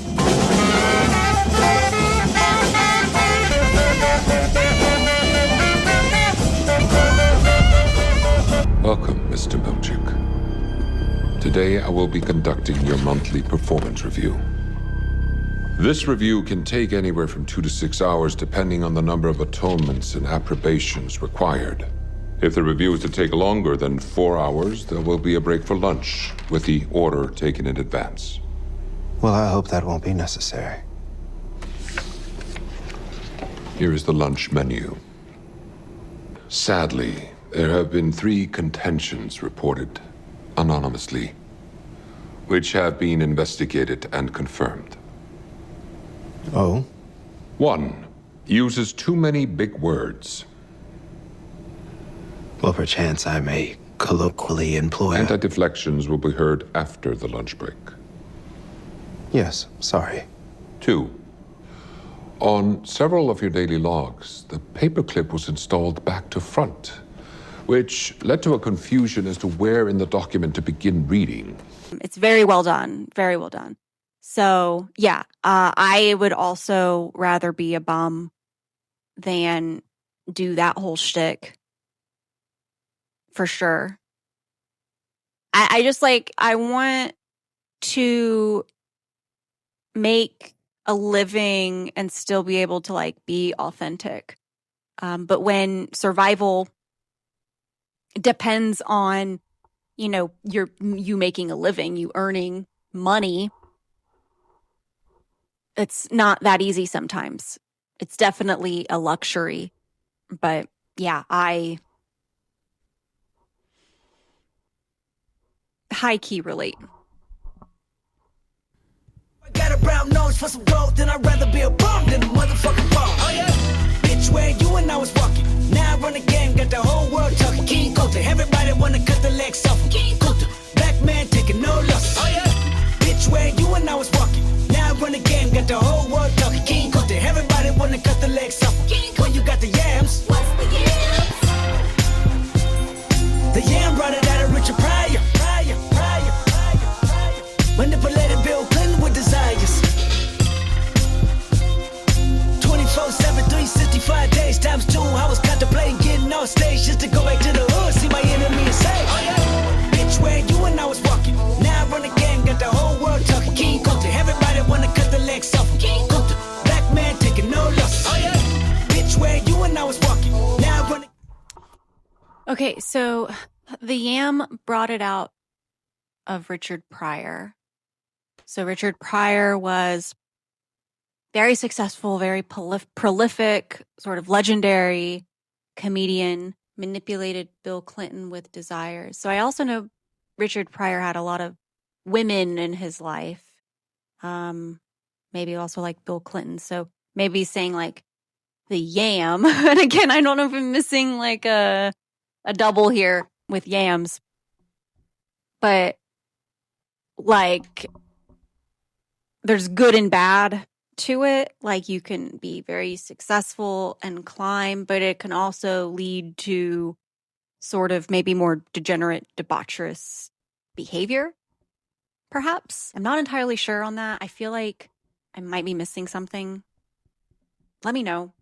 Welcome, Mr. Milchik. Today I will be conducting your monthly performance review. This review can take anywhere from 2 to 6 hours depending on the number of atonements and approbations required. If the review is to take longer than 4 hours, there will be a break for lunch, with the order taken in advance. Well, I hope that won't be necessary. Here is the lunch menu. Sadly, there have been 3 contentions reported anonymously, which have been investigated and confirmed. Oh? 1. Uses too many big words. Well, perchance I may colloquially employ... Anti-deflections will be heard after the lunch break. Yes, sorry. 2. On several of your daily logs, the paperclip was installed back to front, which led to a confusion as to where in the document to begin reading. It's very well done. Very well done. So, yeah, I would also rather be a bum than do that whole shtick. For sure. I just I want to make a living and still be able to be authentic. But when survival depends on, you making a living, you earning money, it's not that easy sometimes. It's definitely a luxury. But yeah, I high key relate. I got a brown nose for some gold, then I'd rather be a bum than a motherfucking bum. Oh yeah, bitch, where you and I was walking. Now I run the game, got the whole world talking. King Kunta, everybody wanna cut the legs off. King Kunta, black man taking no losses. Oh yeah, bitch, where you and I was walking. Now I run the game, got the whole world talking. King Kunta, everybody wanna cut the legs off. When you got the yams, what's the yams? The yam brought it out of Richard Pryor. Manipulated Bill Clinton with desires. 24/7, 365 days times 2. I was contemplating getting on stage just to go back to the hood, see my enemy and say, oh yeah, bitch, where you and I was walking. Now I run the game, got the whole world talking. King Kunta, everybody wanna cut the legs off. King Kunta, black man taking no losses. Oh yeah, bitch, where you and I was walking. Now I run. Okay, so the yam brought it out of Richard Pryor. So Richard Pryor was very successful, very prolific, sort of legendary comedian manipulated Bill Clinton with desires. So I also know Richard Pryor had a lot of women in his life. Maybe also like Bill Clinton. So maybe he's saying like the yam. And again, I don't know if I'm missing like a double here with yams. But like there's good and bad to it. Like you can be very successful and climb, but it can also lead to sort of maybe more degenerate, debaucherous behavior, perhaps. I'm not entirely sure on that. I feel like I might be missing something. Let me know.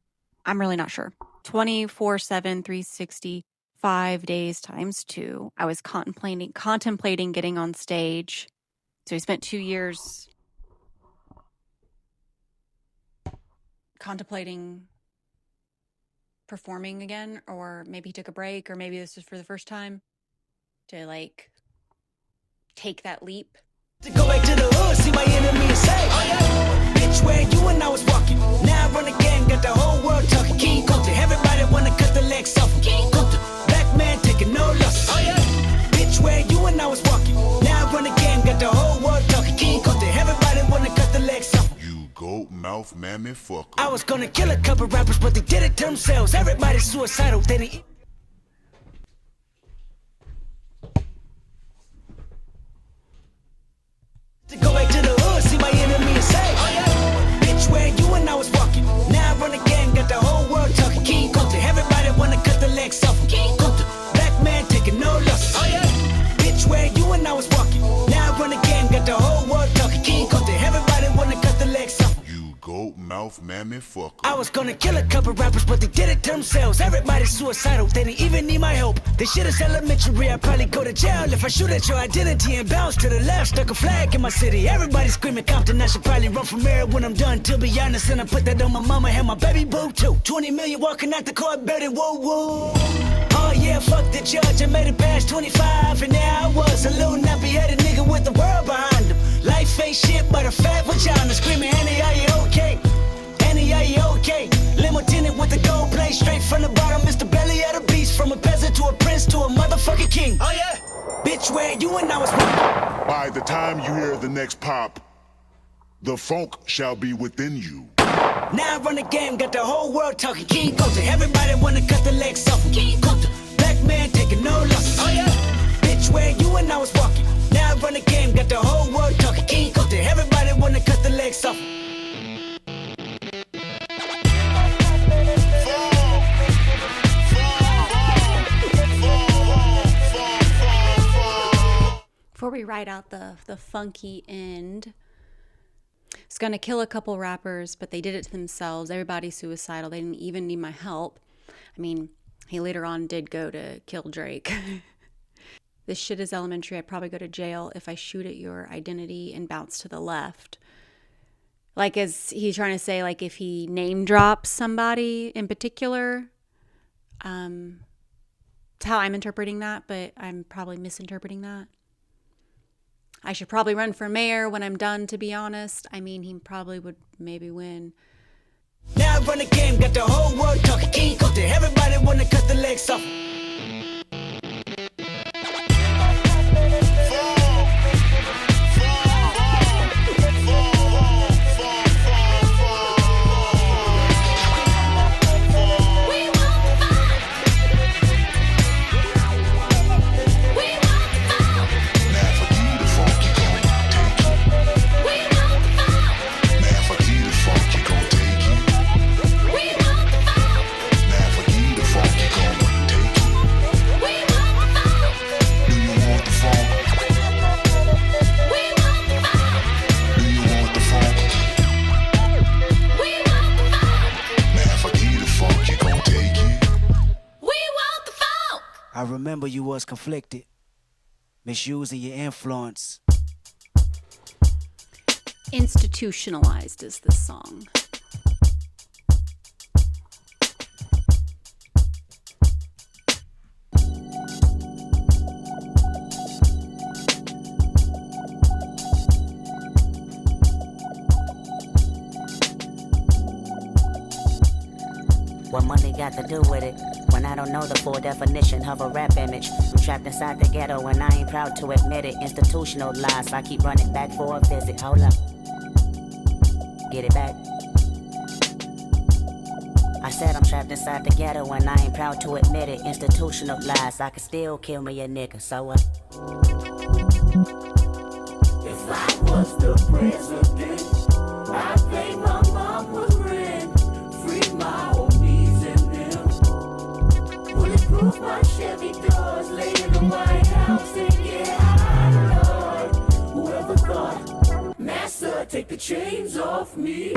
I'm really not sure. 24/7, 365 days times 2. I was contemplating getting on stage. So he spent 2 years contemplating performing again, or maybe he took a break, or maybe this is for the first time to like take that leap. To go back to the hood, see my enemy and say, oh yeah, bitch, where you and I was walking. Now I run again, got the whole world talking. King Kunta, everybody wanna cut the legs off. King Kunta, black man taking no losses. Oh yeah, bitch, where you and I was walking. Now I run again, got the whole world talking. King Kunta, everybody wanna cut the legs off. You goat mouth mammy fucker. I was gonna kill a couple rappers, but they did it to themselves. Everybody's suicidal, they didn't. To go back to the hood, see my enemy and say, oh yeah, bitch, where you and I was walking. Now I run again, got the whole world talking. King Kunta, everybody wanna cut the legs off. King Kunta, black man taking no losses. Oh yeah, bitch, where you and I was walking. Now I run again, got the whole world talking. King Kunta, everybody wanna cut the legs off. You goat mouth mammy fucker. I was gonna kill a couple rappers, but they did it to themselves. Everybody's suicidal, they didn't even need my help. This shit is elementary, I'd probably go to jail if I shoot at your identity and bounce to the left. Stuck a flag in my city, everybody screaming Compton. I should probably run from here when I'm done, to be honest. And I put that on my mama and my baby boo too. 20 million walking out the court, better whoa whoa. Oh yeah, fuck the judge, I made it past 25, and now I was a little nappy-headed nigga with the world behind him. Life ain't shit but a fat vagina, screaming, Annie, are you okay? Annie, are you okay? Limo tinted with the gold plate, straight from the bottom, Mr. Belly of the beast. From a peasant to a prince to a motherfucking king. Oh yeah, bitch, where you and I was. By the time you hear the next pop, the funk shall be within you. Now I run the game, got the whole world talking. King Kunta, everybody wanna cut the legs off. King Kunta, black man taking no losses. Oh yeah, bitch, where you and I was walking. Now I run the game, got the whole world talking. King Kunta, everybody wanna cut the legs off. Before we write out the funky end, it's going to kill a couple rappers, but they did it to themselves. Everybody's suicidal. They didn't even need my help. I mean, he later on did go to kill Drake. This shit is elementary. I'd probably go to jail if I shoot at your identity and bounce to the left. Like, is he trying to say, like, if he name drops somebody in particular? It's how I'm interpreting that, but I'm probably misinterpreting that. I should probably run for mayor when I'm done, to be honest. I mean, he probably would maybe win. Now I run the game, got the whole world talking. King Kunta, everybody wanna cut the legs off. I remember you was conflicted, misusing your influence. Institutionalized is this song. What money got to do with it? When when I don't know the full definition of a rap image. I'm trapped inside the ghetto and I ain't proud to admit it. Institutionalized, I keep running back for a visit. Hold up. Get it back. I said I'm trapped inside the ghetto and I ain't proud to admit it. Institutionalized, I can still kill me a nigga, so what? If I was the president, I'd pay my mama's rent, free my homies and them, bulletproof my Chevy doors, lay in the White House and get high, Lord. Whoever thought, Massa, take the chains off me.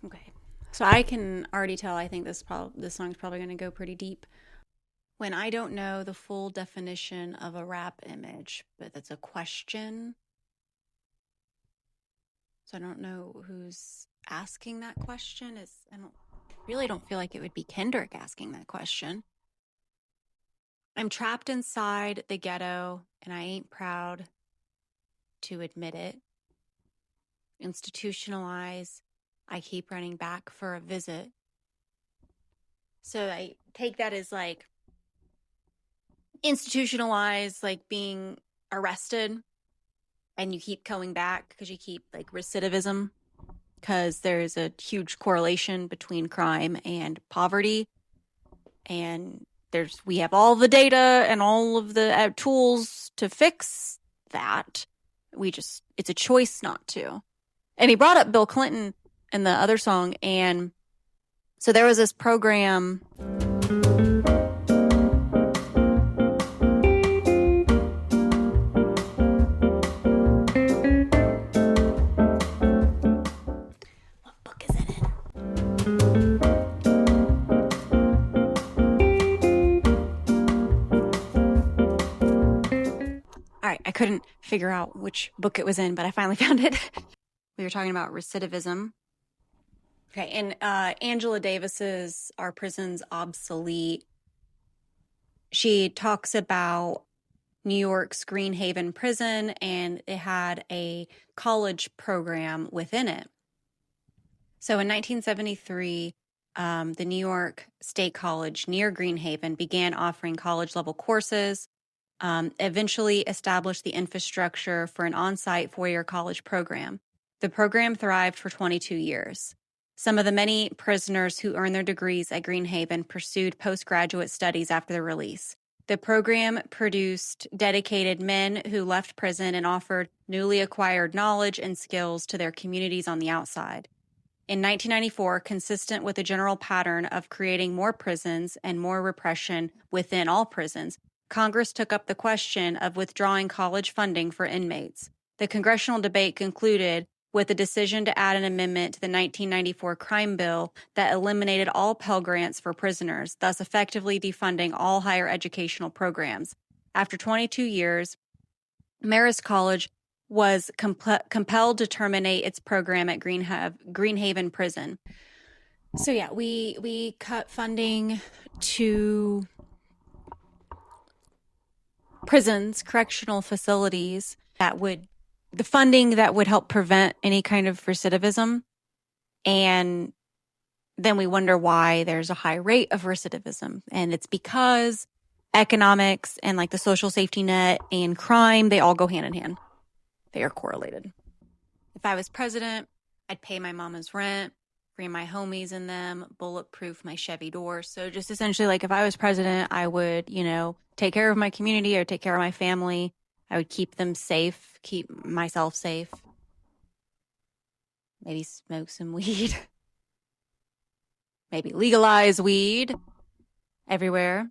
Okay, so I can already tell. I think this song's probably going to go pretty deep. When I don't know the full definition of a rap image, but that's a question. So I don't know who's asking that question. I really don't feel like it would be Kendrick asking that question. I'm trapped inside the ghetto and I ain't proud to admit it. Institutionalized, I keep running back for a visit. So I take that as like institutionalized, like being arrested and you keep going back because you keep like recidivism, because there's a huge correlation between crime and poverty. And we have all the data and all of the tools to fix that. It's a choice not to. And he brought up Bill Clinton in the other song. And so there was this program. What book is it in? All right, I couldn't figure out which book it was in, but I finally found it. We were talking about recidivism. Okay, and Angela Davis's Are Prisons Obsolete? She talks about New York's Green Haven prison, and it had a college program within it. So in 1973, the New York State College near Green Haven began offering college-level courses, eventually established the infrastructure for an on-site four-year college program. The program thrived for 22 years. Some of the many prisoners who earned their degrees at Green Haven pursued postgraduate studies after their release. The program produced dedicated men who left prison and offered newly acquired knowledge and skills to their communities on the outside. In 1994, consistent with the general pattern of creating more prisons and more repression within all prisons, Congress took up the question of withdrawing college funding for inmates. The congressional debate concluded with a decision to add an amendment to the 1994 crime bill that eliminated all Pell Grants for prisoners, thus effectively defunding all higher educational programs. After 22 years, Marist College was compelled to terminate its program at Green Haven Prison. So yeah, we cut funding to prisons, correctional facilities, the funding that would help prevent any kind of recidivism. And then we wonder why there's a high rate of recidivism. And it's because economics and like the social safety net and crime, they all go hand in hand. They are correlated. If I was president, I'd pay my mama's rent, free my homies in them, bulletproof my Chevy doors. So just essentially like if I was president, I would, take care of my community or take care of my family. I would keep them safe, keep myself safe. Maybe smoke some weed. Maybe legalize weed everywhere.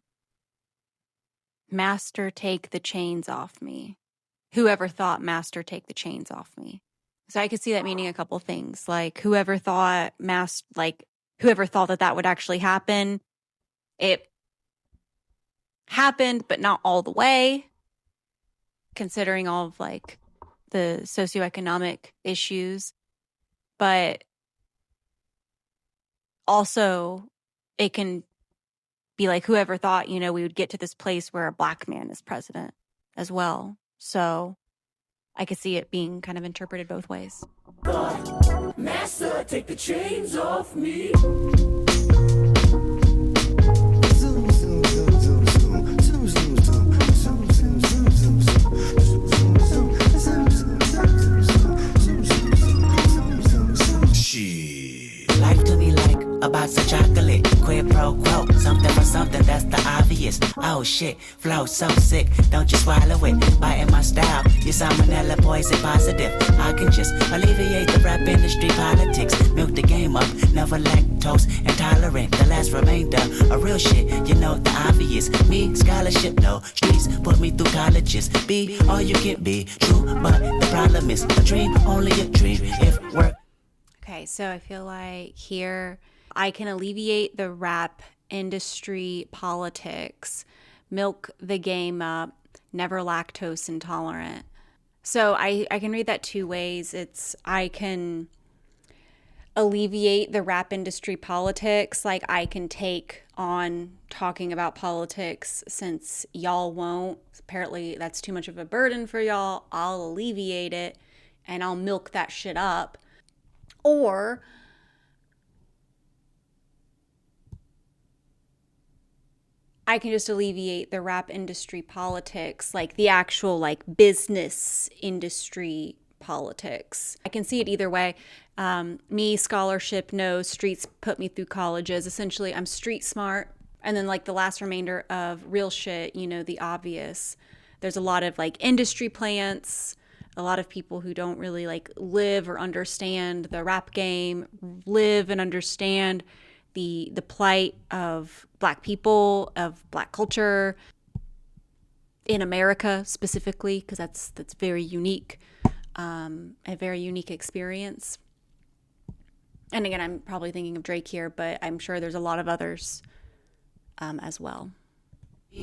Master, take the chains off me. Whoever thought, master, take the chains off me. So I could see that meaning a couple things. Like whoever thought that would actually happen, it happened, but not all the way, considering all of like the socioeconomic issues. But also it can be like whoever thought, we would get to this place where a black man is president as well. So I could see it being kind of interpreted both ways. Master, take the chains off me. Life to me like a box of chocolate. Quid pro quo, something for something, that's the obvious. Oh shit, flow so sick, don't you swallow it. Biting my style, you salmonella poison positive. I can just alleviate the rap industry politics. Milk the game up, never lactose intolerant. The last remainder, a real shit, you know the obvious. Me, scholarship, no, streets put me through colleges. Be all you can be, true, but the problem is a dream, only a dream. If work. Okay, so I feel like here I can alleviate the rap industry politics, milk the game up, never lactose intolerant. So I can read that two ways. It's I can alleviate the rap industry politics, like I can take on talking about politics since y'all won't. Apparently that's too much of a burden for y'all. I'll alleviate it and I'll milk that shit up. Or I can just alleviate the rap industry politics, like the actual like business industry politics. I can see it either way. Me, scholarship, no, streets put me through colleges. Essentially, I'm street smart. And then like the last remainder of real shit, you know, the obvious. There's a lot of like industry plants, a lot of people who don't really like live or understand the rap game, live and understand the plight of Black people, of Black culture in America specifically, because that's very unique, a very unique experience. And again, I'm probably thinking of Drake here, but I'm sure there's a lot of others as well.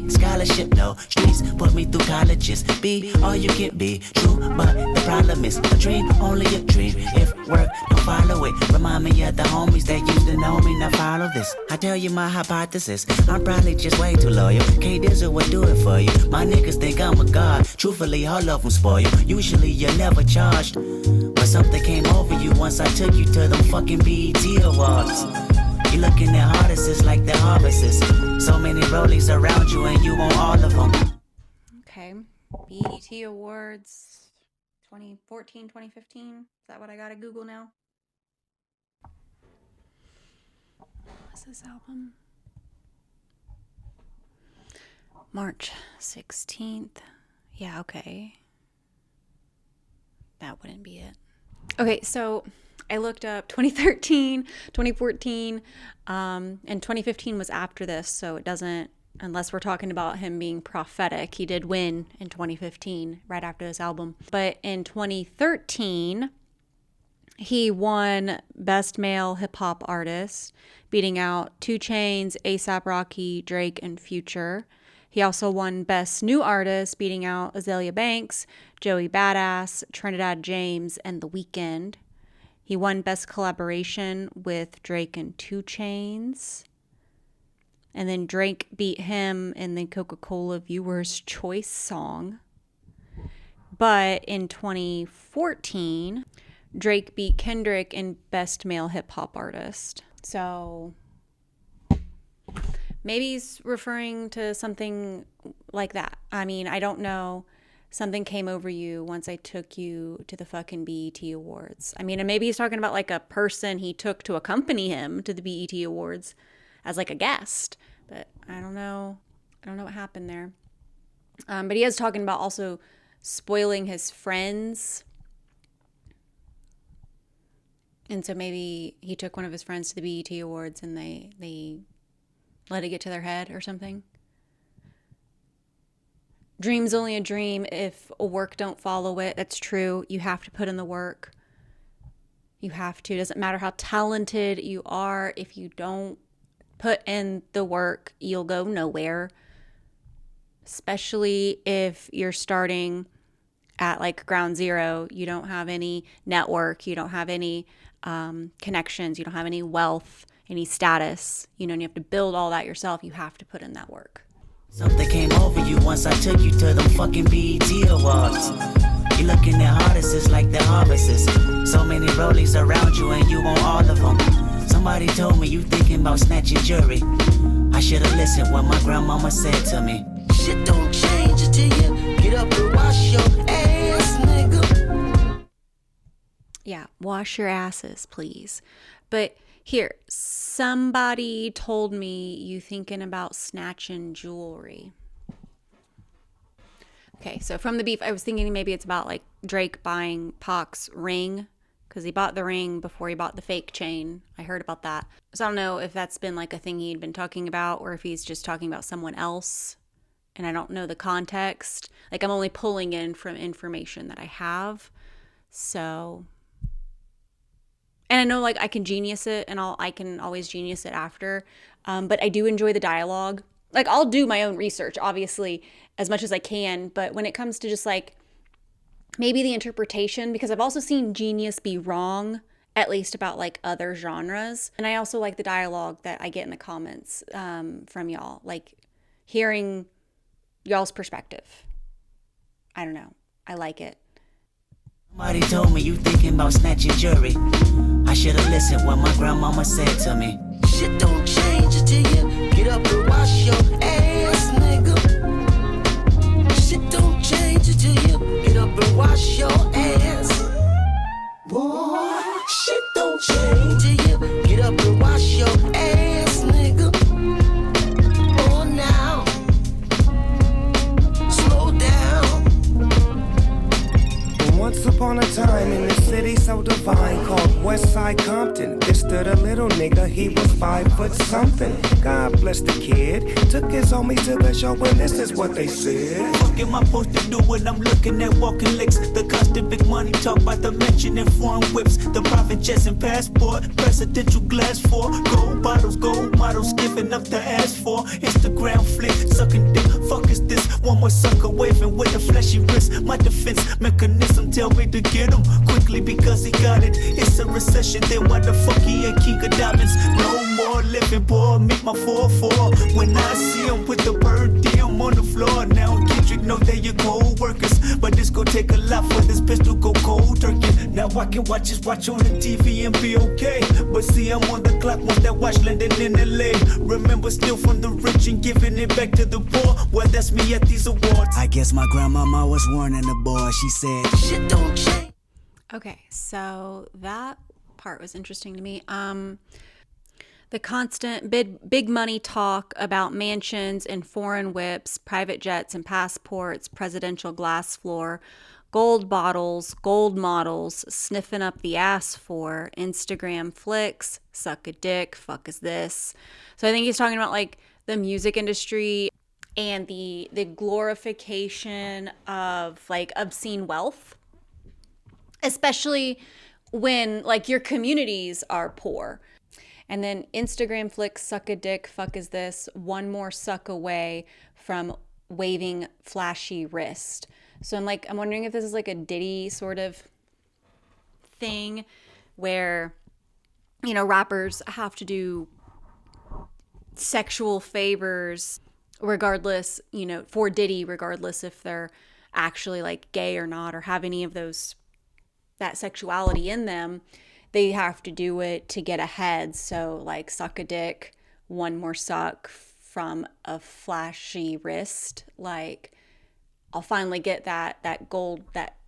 Scholarship, no, streets put me through colleges. Be all you can be, true, but the problem is a dream, only a dream. If work, don't follow it. Remind me of the homies that used to know me, now follow this. I tell you my hypothesis, I'm probably just way too loyal. K-Dizzle would do it for you. My niggas think I'm a god. Truthfully, all of them spoil. Usually you're never charged, but something came over you once I took you to them fucking BET Awards. You looking at artists like they're harvests. So many rollies around you and you want all of them. Okay. BET Awards 2014, 2015. Is that what I got to Google now? What's this album? March 16th. Yeah, okay. That wouldn't be it. Okay, so I looked up 2013, 2014, and 2015 was after this, so it doesn't, unless we're talking about him being prophetic. He did win in 2015, right after this album. But in 2013, he won Best Male Hip Hop Artist, beating out 2 Chainz, A$AP Rocky, Drake, and Future. He also won Best New Artist, beating out Azalea Banks, Joey Badass, Trinidad James, and The Weeknd. He won Best Collaboration with Drake and 2 Chainz. And then Drake beat him in the Coca-Cola Viewer's Choice song. But in 2014, Drake beat Kendrick in Best Male Hip Hop Artist. So maybe he's referring to something like that. I mean, I don't know. Something came over you once I took you to the fucking BET Awards. I mean, and maybe he's talking about like a person he took to accompany him to the BET Awards as like a guest. But I don't know. I don't know what happened there. But he is talking about also spoiling his friends. And so maybe he took one of his friends to the BET Awards and they let it get to their head or something. Dream's only a dream if work don't follow it. That's true. You have to put in the work. You have to. It doesn't matter how talented you are. If you don't put in the work, you'll go nowhere. Especially if you're starting at like ground zero. You don't have any network. You don't have any connections. You don't have any wealth, any status. You know, and you have to build all that yourself. You have to put in that work. Something came over you once I took you to them fucking BET Awards. You looking at artists like the harvests. So many rollies around you and you want all of them. Somebody told me you thinking about snatching jewelry. I should've listened what my grandmama said to me. Shit don't change until you get up and wash your ass, nigga. Yeah, wash your asses, please. But here, somebody told me you thinking about snatching jewelry. Okay, so from the beef, I was thinking maybe it's about like Drake buying Pac's ring because he bought the ring before he bought the fake chain. I heard about that. So I don't know if that's been like a thing he'd been talking about or if he's just talking about someone else. And I don't know the context. Like I'm only pulling in from information that I have. So, and I know like I can genius it and I can always genius it after. But I do enjoy the dialogue. Like I'll do my own research, obviously, as much as I can. But when it comes to just like maybe the interpretation, because I've also seen genius be wrong, at least about like other genres. And I also like the dialogue that I get in the comments from y'all, like hearing y'all's perspective. I don't know. I like it. Somebody told me you thinking about snatching jewelry. I should've listened what my grandmama said to me. Shit don't change until you get up and wash your ass, nigga. Shit don't change until you get up and wash your ass. Boy, shit don't change till you get up and wash your ass, nigga. Oh, now, slow down. Once upon a time in a city so divine called West Side Compton, there stood a little nigga, he was 5 foot something. God bless the kid, took his homies to the show and this is what they said. Fuck am I supposed to do when I'm looking at walking licks? The constant big money talk about the mention and foreign whips. The private jets and passport, presidential glass for gold models giving up the ass for Instagram flick, sucking dick. Fuck is this? One more sucker waving with a fleshy wrist. My defense mechanism tell me to get him quickly because he got it. It's a recession, then why the fuck he ain't king of diamonds? No more living, boy, meet my 4-4. When I see him with the bird diem on the floor. Now Kendrick know they your co-workers, but this gon' take a lot for this pistol go cold turkey. Now I can watch his watch on the TV and be okay, but see I'm on the clock once that watch landing in LA. Remember still from the rich and giving it back to the poor. Well, that's me at these awards. I guess my grandmama was warning the boy. She said, Shit don't change. Okay, so that part was interesting to me. The constant big money talk about mansions and foreign whips, private jets and passports, presidential glass floor, gold bottles, gold models, sniffing up the ass for Instagram flicks, suck a dick, fuck is this. So I think he's talking about like the music industry and the glorification of like obscene wealth, especially when like your communities are poor. And then Instagram flicks, suck a dick, fuck is this, one more suck away from waving flashy wrist. So I'm wondering if this is like a Diddy sort of thing where, you know, rappers have to do sexual favors regardless, you know, for Diddy, regardless if they're actually like gay or not or have any of that sexuality in them. They have to do it to get ahead. So like suck a dick, one more suck from a flashy wrist. Like I'll finally get that gold, that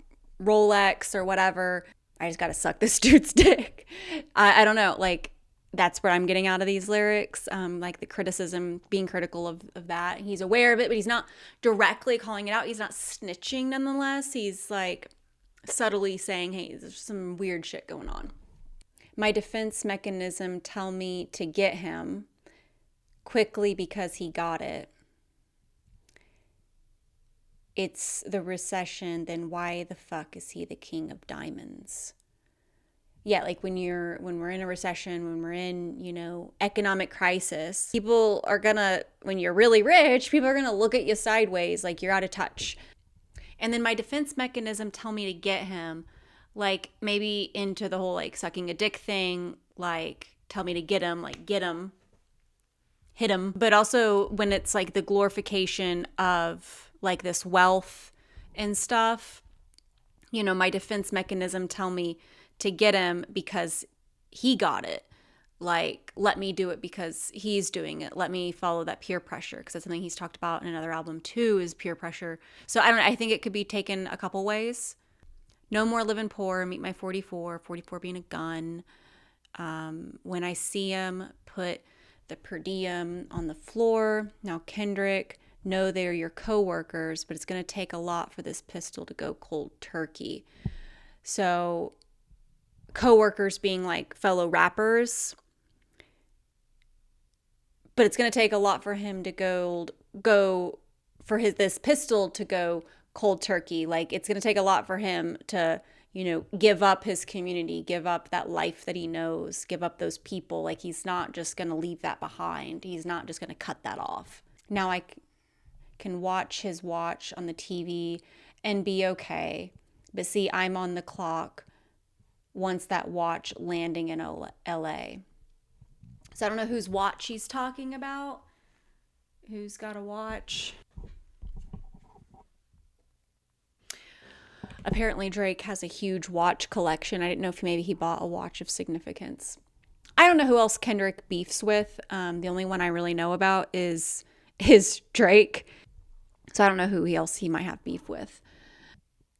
Rolex or whatever. I just got to suck this dude's dick. I don't know. Like that's what I'm getting out of these lyrics. Like the criticism, being critical of that. He's aware of it, but he's not directly calling it out. He's not snitching nonetheless. He's like subtly saying, hey, there's some weird shit going on. My defense mechanism tell me to get him quickly because he got it. It's the recession, then why the fuck is he the king of diamonds? Yeah, like when we're in a recession, when we're in, you know, economic crisis, people are gonna, when you're really rich, people are gonna look at you sideways like you're out of touch. And then my defense mechanism tell me to get him, like maybe into the whole like sucking a dick thing, like tell me to get him, like get him, hit him. But also when it's like the glorification of like this wealth and stuff, my defense mechanism tell me to get him because he got it. Like, let me do it because he's doing it. Let me follow that peer pressure, because that's something he's talked about in another album too, is peer pressure. So I don't know. I think it could be taken a couple ways. No more living poor, meet my 44, 44 being a gun. When I see him, put the per diem on the floor. Now, Kendrick, know they're your coworkers, but it's going to take a lot for this pistol to go cold turkey. So coworkers being like fellow rappers, but it's going to take a lot for him to go for this pistol to go cold turkey. Like, it's going to take a lot for him to, give up his community, give up that life that he knows, give up those people. Like, he's not just going to leave that behind. He's not just going to cut that off. Now I can watch his watch on the TV and be okay. But see, I'm on the clock once that watch landing in LA. So I don't know whose watch he's talking about. Who's got a watch? Apparently Drake has a huge watch collection. I didn't know if maybe he bought a watch of significance. I don't know who else Kendrick beefs with. The only one I really know about is Drake. So I don't know who else he might have beef with.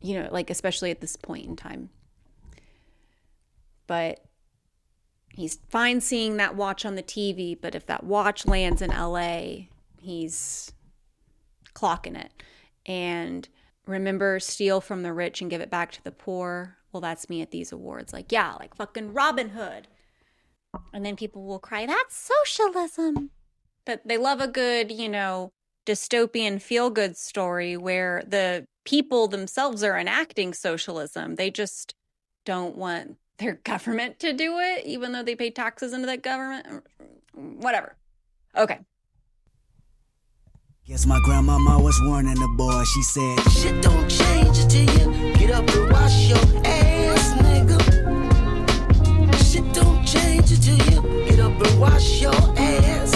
Like, especially at this point in time. But he's fine seeing that watch on the TV, but if that watch lands in LA, he's clocking it. And remember, steal from the rich and give it back to the poor. Well, that's me at these awards. Like, yeah, like fucking Robin Hood. And then people will cry, that's socialism. But they love a good, dystopian feel-good story where the people themselves are enacting socialism. They just don't want their government to do it, even though they pay taxes into that government. Whatever. Okay. Guess my grandmama was warning the boy. She said, Shit don't change until you get up and wash your ass, nigga. Shit don't change until you get up and wash your ass.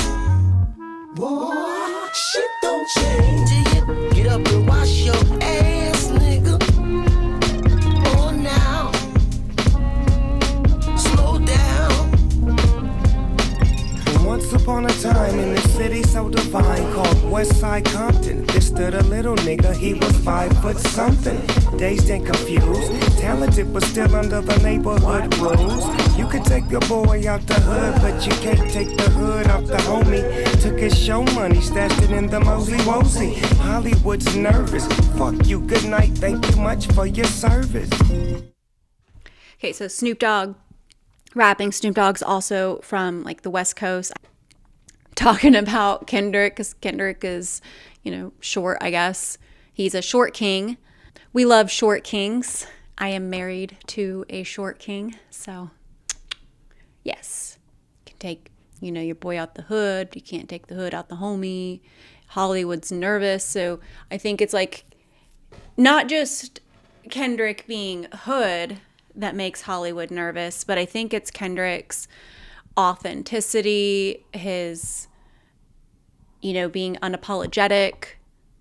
Boy, shit don't change till you get up and wash your ass, nigga. Oh, now, slow down. Once upon a time in the city so divine called Westside Compton, this stood a little nigga, he was 5 foot something. Dazed and confused, talented but still under the neighborhood rules. You could take your boy out the hood, but you can't take the hood out the homie. Took his show money, stashed it in the mosey wosey. Hollywood's nervous, fuck you, good night, thank you much for your service. Okay, so Snoop Dogg rapping. Snoop Dogg's also from like the West Coast. Talking about Kendrick, because Kendrick is, short, I guess. He's a short king. We love short kings. I am married to a short king, so yes. You can take, your boy out the hood. You can't take the hood out the homie. Hollywood's nervous, so I think it's like not just Kendrick being hood that makes Hollywood nervous, but I think it's Kendrick's authenticity, his, being unapologetic,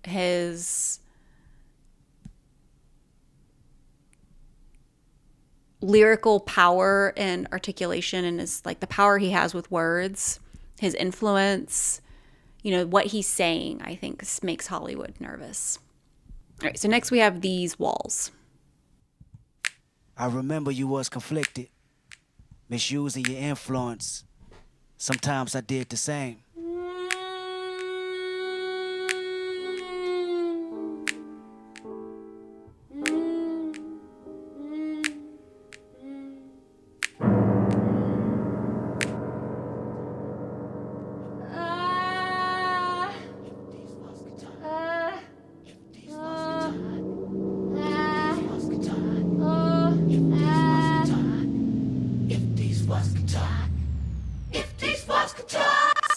his lyrical power and articulation, and his, like, the power he has with words, his influence, what he's saying, I think makes Hollywood nervous. All right, so next we have These Walls. I remember you was conflicted, misusing your influence. Sometimes I did the same.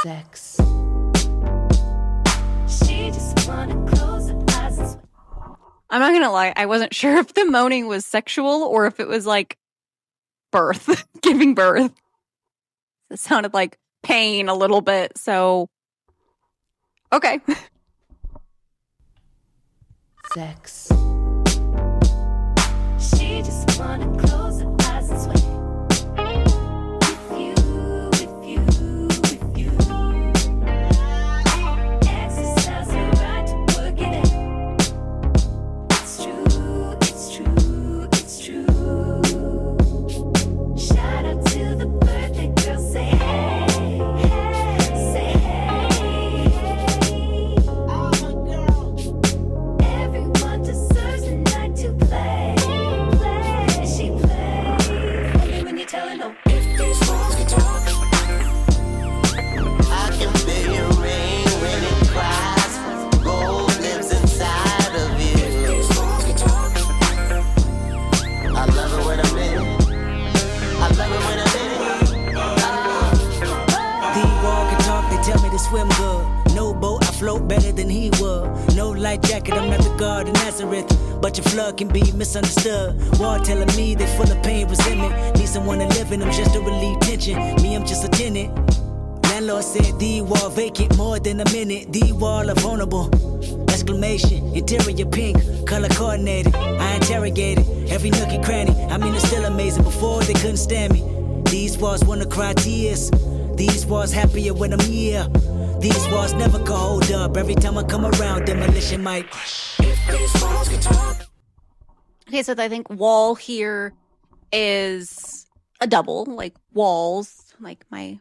Sex. She just wanna close her eyes and I'm not gonna lie, I wasn't sure if the moaning was sexual or if it was like birth, giving birth. It sounded like pain a little bit, so okay. sex. just wanna close her eyes and sway. With you, with you. Exercise her right to work it out. It's true, it's true, it's true. Shout out to the birthday girl, say hey, hey, say hey, hey. Oh my girl. Everyone deserves a night to play, play. She plays. Only when you tell her no. If these walls could talk, I can feel your rain when it cries. Gold lives inside of you. if these walls could talk, I love it when I'm in it. I love it when I'm in it. The wall can talk, they tell me to swim good. No boat, I float better than he would. No life jacket, I'm not the God of Nazareth. But your flood can be misunderstood. Wall telling me they full of pain, resentment. Need someone to live in them just to relieve tension. Me, I'm just a tenant. Landlord said the wall vacant more than a minute. The wall are vulnerable. Exclamation, interior pink, color coordinated. I interrogated every nook and cranny. I mean, it's still amazing. Before they couldn't stand me. These walls wanna cry tears. These walls happier when I'm here. These walls never can hold up. Every time I come around, demolition might. if these walls could talk. Okay, so I think wall here is a double, like walls, like the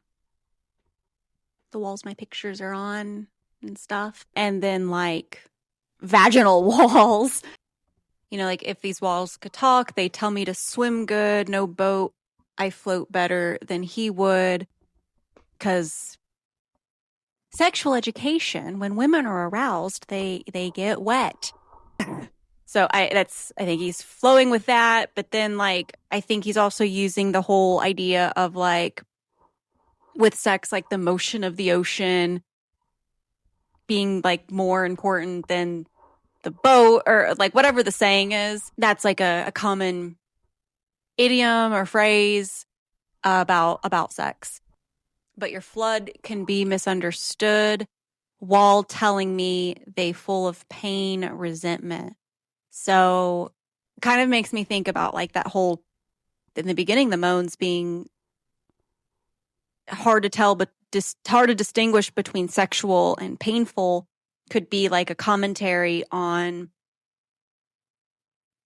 walls my pictures are on and stuff. And then like vaginal walls. You know, like if these walls could talk, they tell me to swim good, no boat. I float better than he would. Because sexual education, when women are aroused, they get wet. So I think he's flowing with that, but then like I think he's also using the whole idea of like with sex, like the motion of the ocean being like more important than the boat or like whatever the saying is. That's like a common idiom or phrase about sex. But your flood can be misunderstood while telling me they full of pain, resentment. So kind of makes me think about like that whole, in the beginning, the moans being hard to tell, but hard to distinguish between sexual and painful could be like a commentary on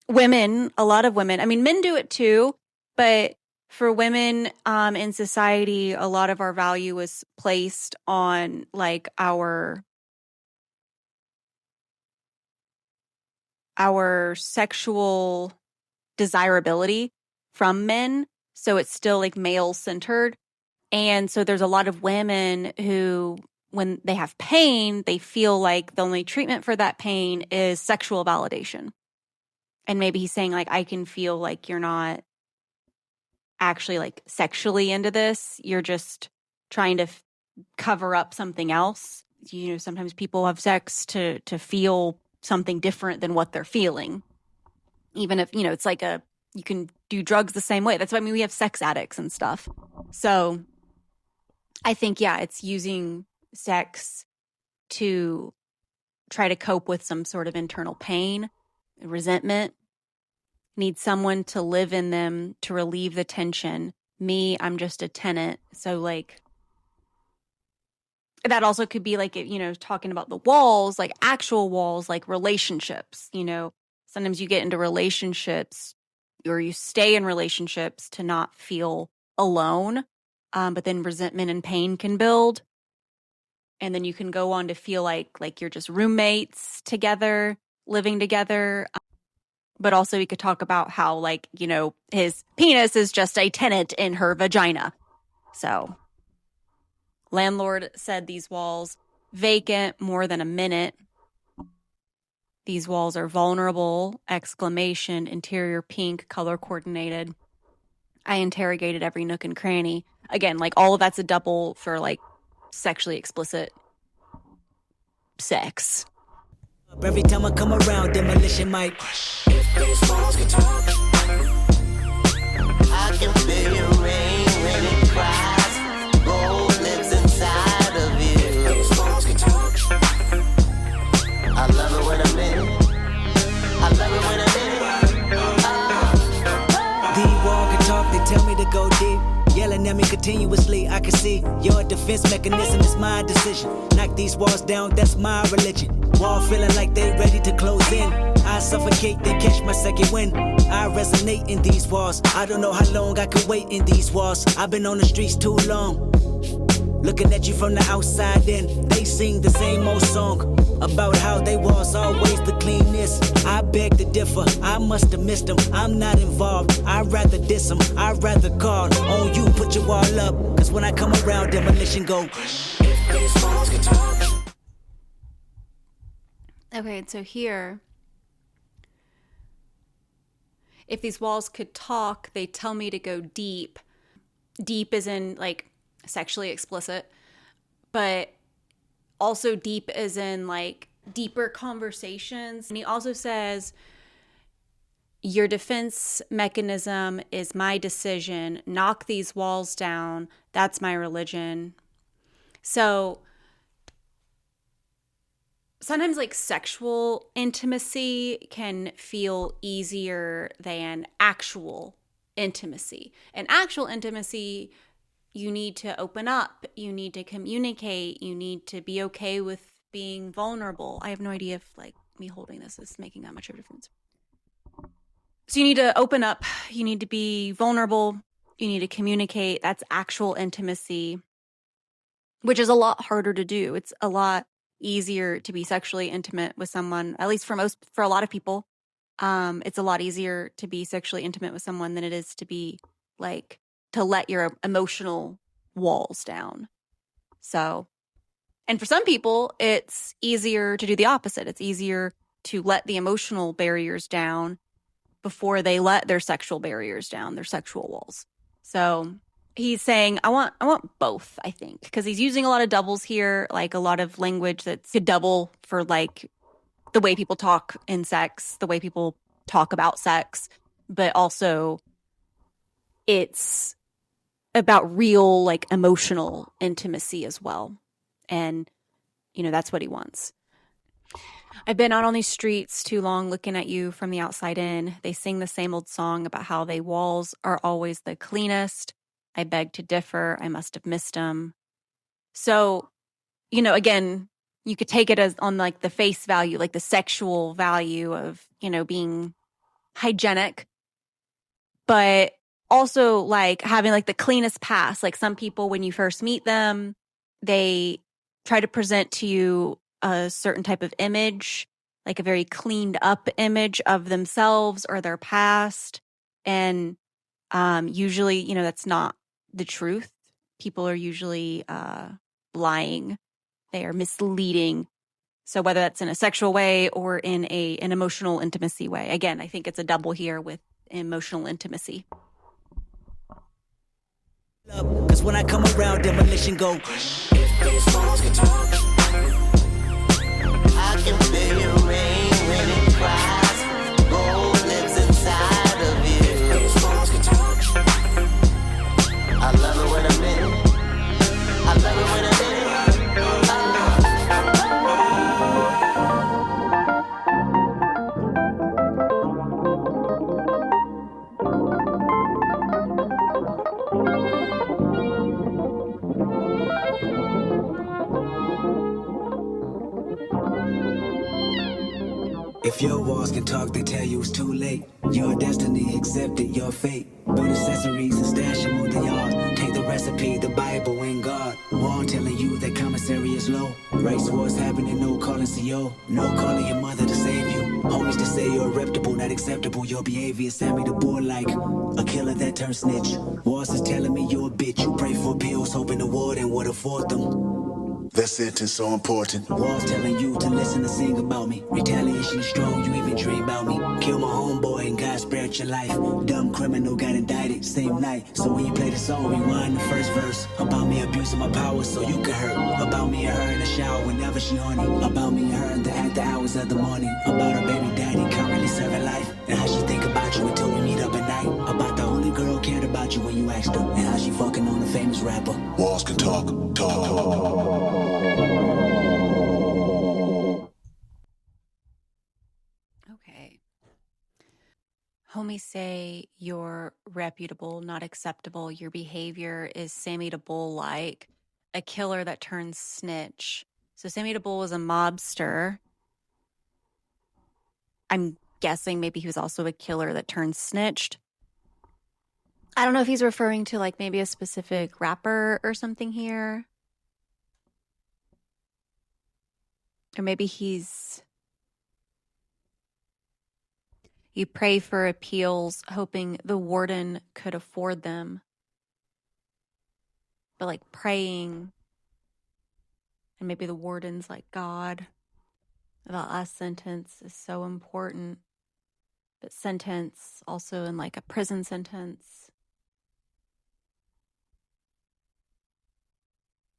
women, a lot of women. I mean, men do it too, but for women in society, a lot of our value is placed on like our sexual desirability from men. So it's still like male centered. And so there's a lot of women who, when they have pain, they feel like the only treatment for that pain is sexual validation. And maybe he's saying like, I can feel like you're not actually like sexually into this. You're just trying to cover up something else. You know, sometimes people have sex to feel something different than what they're feeling. Even if, you know, it's like you can do drugs the same way. That's why, I mean, we have sex addicts and stuff. So I think, yeah, it's using sex to try to cope with some sort of internal pain, resentment. Need someone to live in them to relieve the tension. Me, I'm just a tenant. So like that also could be like, you know, talking about the walls, like actual walls, like relationships. You know, sometimes you get into relationships or you stay in relationships to not feel alone. But then resentment and pain can build. And then you can go on to feel like you're just roommates together, living together. But also we could talk about how, like, you know, his penis is just a tenant in her vagina. So landlord said these walls vacant more than a minute. These walls are vulnerable, exclamation, interior pink, color coordinated. I interrogated every nook and cranny. Again, like all of that's a double for like sexually explicit sex. Every time I come around, demolition might. If these walls could talk, I can feel your rain when it cries. Gold lives inside of you. if these walls could talk, I love it when I'm in it. I love it when I'm in it. at me continuously. I can see your defense mechanism is my decision. Knock these walls down, that's my religion. Wall feeling like they ready to close in. I suffocate, then catch my second wind. I resonate in these walls. I don't know how long I could wait in these walls. I've been on the streets too long. Looking at you from the outside in, they sing the same old song about how they was always the cleanest. I beg to differ, I must have missed them. I'm not involved, I'd rather diss them. I'd rather call on you, put your wall up. Cause when I come around, demolition go. Okay, and so here, if these walls could talk, they tell me to go deep. Deep is in like sexually explicit, but also deep as in like deeper conversations. And he also says, your defense mechanism is my decision. Knock these walls down. That's my religion. So sometimes like sexual intimacy can feel easier than actual intimacy. And actual intimacy, you need to open up, you need to communicate, you need to be okay with being vulnerable. I have no idea if like me holding this is making that much of a difference. So you need to open up, you need to be vulnerable, you need to communicate. That's actual intimacy, which is a lot harder to do. It's a lot easier to be sexually intimate with someone, at least for a lot of people. It's a lot easier to be sexually intimate with someone than it is to be like to let your emotional walls down. So, and for some people, it's easier to do the opposite. It's easier to let the emotional barriers down before they let their sexual barriers down, their sexual walls. So he's saying, I want both, I think, because he's using a lot of doubles here, like a lot of language that's a double for like the way people talk in sex, the way people talk about sex, but also it's about real, like, emotional intimacy as well. And, you know, that's what he wants. I've been out on these streets too long looking at you from the outside in. They sing the same old song about how they walls are always the cleanest. I beg to differ. I must have missed them. So, you know, again, you could take it as on like the face value, like the sexual value of, you know, being hygienic, but also like having like the cleanest past. Like some people, when you first meet them, they try to present to you a certain type of image, like a very cleaned up image of themselves or their past. And usually, you know, that's not the truth. People are usually lying. They are misleading. So whether that's in a sexual way or in an emotional intimacy way. Again, I think it's a double here with emotional intimacy. Cause when I come around, demolition go. I can feel your rain when it cries. Gold lives inside of you. I love it when I'm in it. I love it when I'm in it. If your walls can talk, they tell you it's too late. Your destiny accepted, your fate. Build accessories and stash them on the yard. Take the recipe, the Bible, and God. Wall telling you that commissary is low. Race wars happening, no calling CO. No calling your mother to save you. Homies to say you're reputable, not acceptable. Your behavior sent me to board like a killer that turned snitch. Walls is telling me you're a bitch. You pray for pills, hoping the warden would afford them. That sentence so important. Walls telling you to listen and sing about me. Retaliation is strong, you even dream about me. Kill my homeboy and God spared your life. Dumb criminal got indicted same night. So when you play the song, rewind the first verse. About me abusing my power so you can hurt. About me and her in the shower whenever she horny. About me and her in the after hours of the morning. About her baby daddy currently serving life. And how she think about you until we meet up at night. About the only girl cared about you when you asked her. And how she fucking on a famous rapper. Walls can talk. Okay. Homies say you're reputable, not acceptable. Your behavior is Sammy the Bull like, a killer that turns snitch. So Sammy the Bull was a mobster. I'm guessing maybe he was also a killer that turned snitched. I don't know if he's referring to like maybe a specific rapper or something here. Or maybe you pray for appeals hoping the warden could afford them. But like praying, and maybe the warden's like God. The last sentence is so important. But sentence also in like a prison sentence.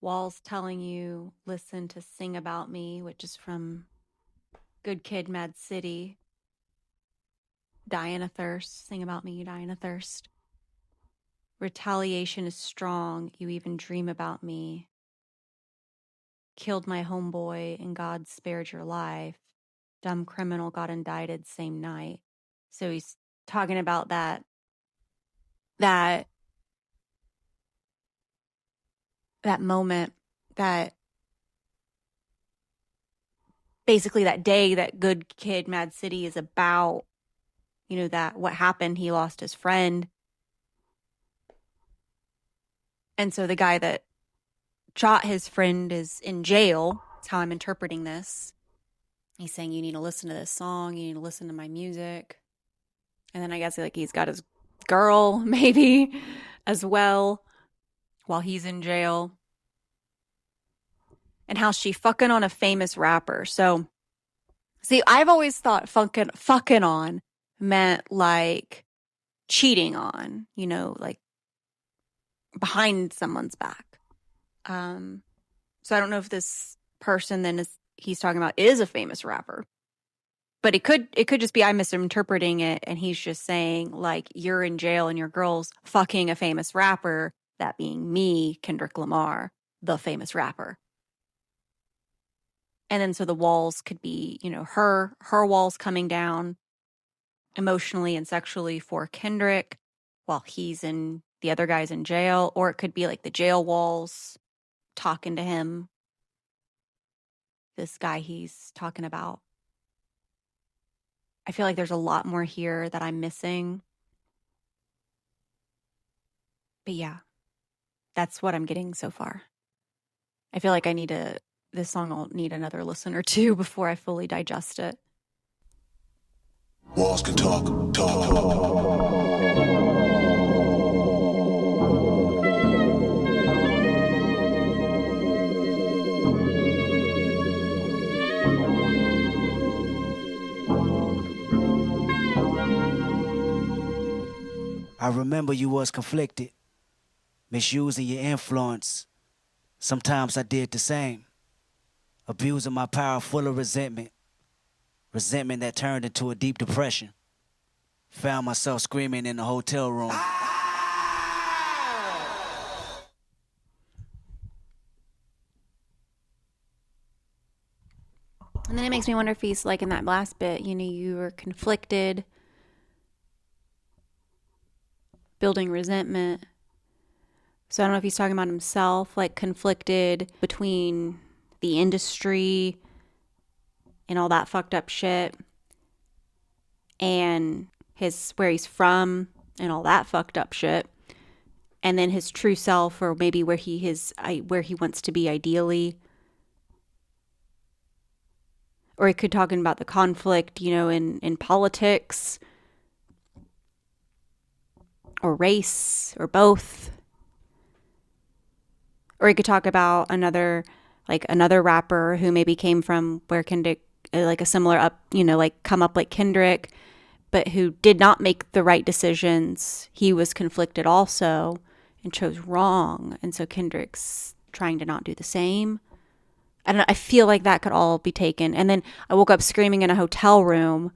Walls telling you, listen to Sing About Me, which is from Good Kid, Mad City. Die in a thirst. Sing about me, you die in a thirst. Retaliation is strong. You even dream about me. Killed my homeboy and God spared your life. Dumb criminal got indicted same night. So he's talking about that moment, that basically that day that Good Kid, Mad City is about, you know, that what happened, he lost his friend. And so the guy that shot his friend is in jail. That's how I'm interpreting this. He's saying, you need to listen to this song. You need to listen to my music. And then I guess like he's got his girl maybe as well while he's in jail. And how she fucking on a famous rapper. So, see, I've always thought fucking on meant like cheating on, you know, like behind someone's back. So I don't know if this person then he's talking about is a famous rapper. But it could just be I'm misinterpreting it, and he's just saying like you're in jail and your girl's fucking a famous rapper, that being me, Kendrick Lamar, the famous rapper. And then so the walls could be, you know, her walls coming down emotionally and sexually for Kendrick while the other guy's in jail, or it could be like the jail walls talking to him, this guy he's talking about. I feel like there's a lot more here that I'm missing. But yeah, that's what I'm getting so far. I feel like this song will need another listen or two before I fully digest it. Walls can talk. I remember you was conflicted, misusing your influence. Sometimes I did the same, abusing my power full of resentment that turned into a deep depression. Found myself screaming in the hotel room. And then it makes me wonder if he's like in that last bit, you know, you were conflicted, building resentment. So I don't know if he's talking about himself, like conflicted between the industry and all that fucked up shit and where he's from and all that fucked up shit. And then his true self, or maybe where he wants to be ideally. Or he could talking about the conflict, you know, in politics or race or both. Or he could talk about another rapper who maybe came from where Kendrick, like a similar come up like Kendrick, but who did not make the right decisions. He was conflicted also and chose wrong. And so Kendrick's trying to not do the same. I don't know. I feel like that could all be taken. And then I woke up screaming in a hotel room.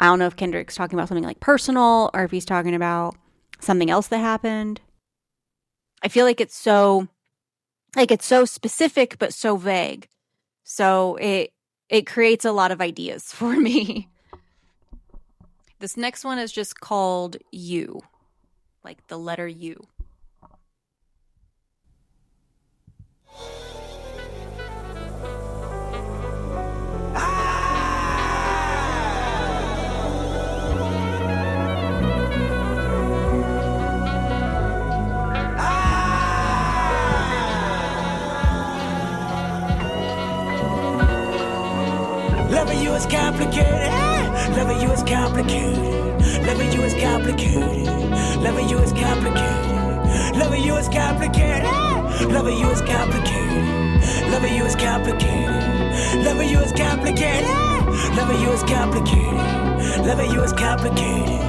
I don't know if Kendrick's talking about something like personal or if he's talking about something else that happened. I feel like it's so specific but so vague. So it creates a lot of ideas for me. This next one is just called U, like the letter U. Loving you is complicated. Loving you is complicated. Loving you is complicated. Loving you is complicated. Loving you is complicated. Loving you is complicated. Loving you is complicated. Loving you is complicated. Loving you is complicated. Loving you is complicated.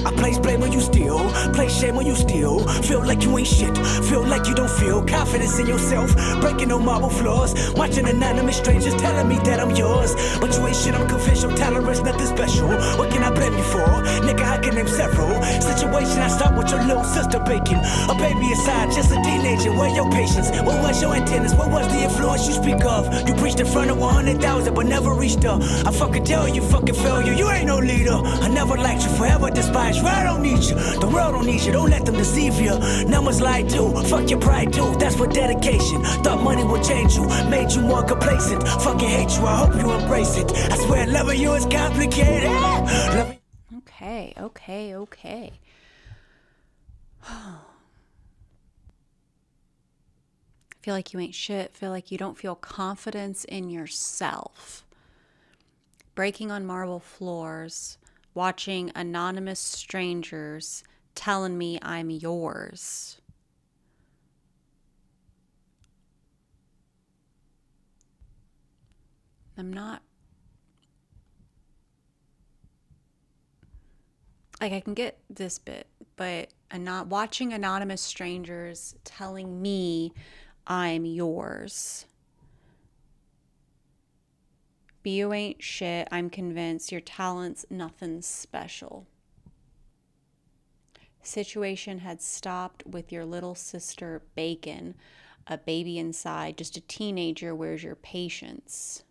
I place blame when you steal, place shame when you steal. Feel like you ain't shit, feel like you don't feel confidence in yourself. Breaking no marble floors, watching anonymous strangers telling me that I'm yours. But you ain't shit, I'm convinced your tolerance nothing special. What can I blame you for? Nigga, I can name several. Situation I start with your little sister baking. A baby aside, just a teenager, where your patience? What was your antennas? What was the influence you speak of? You preached in front of 100,000 but never reached her. I fucking tell you, fucking failure, you ain't no leader. I never liked you, forever despised you. I don't need you, the world don't need you, don't let them deceive you. Numbers lie too, fuck your pride too, that's what dedication. Thought money would change you, made you more complacent. Fucking hate you, I hope you embrace it. I swear loving you is complicated. Okay. I feel like you ain't shit, feel like you don't feel confidence in yourself. Breaking on marble floors, watching anonymous strangers telling me I'm yours. I'm not. Like, I can get this bit, but not watching anonymous strangers telling me I'm yours. But you ain't shit. I'm convinced your talent's nothing special. Situation had stopped with your little sister Bacon, a baby inside, just a teenager. Where's your patience?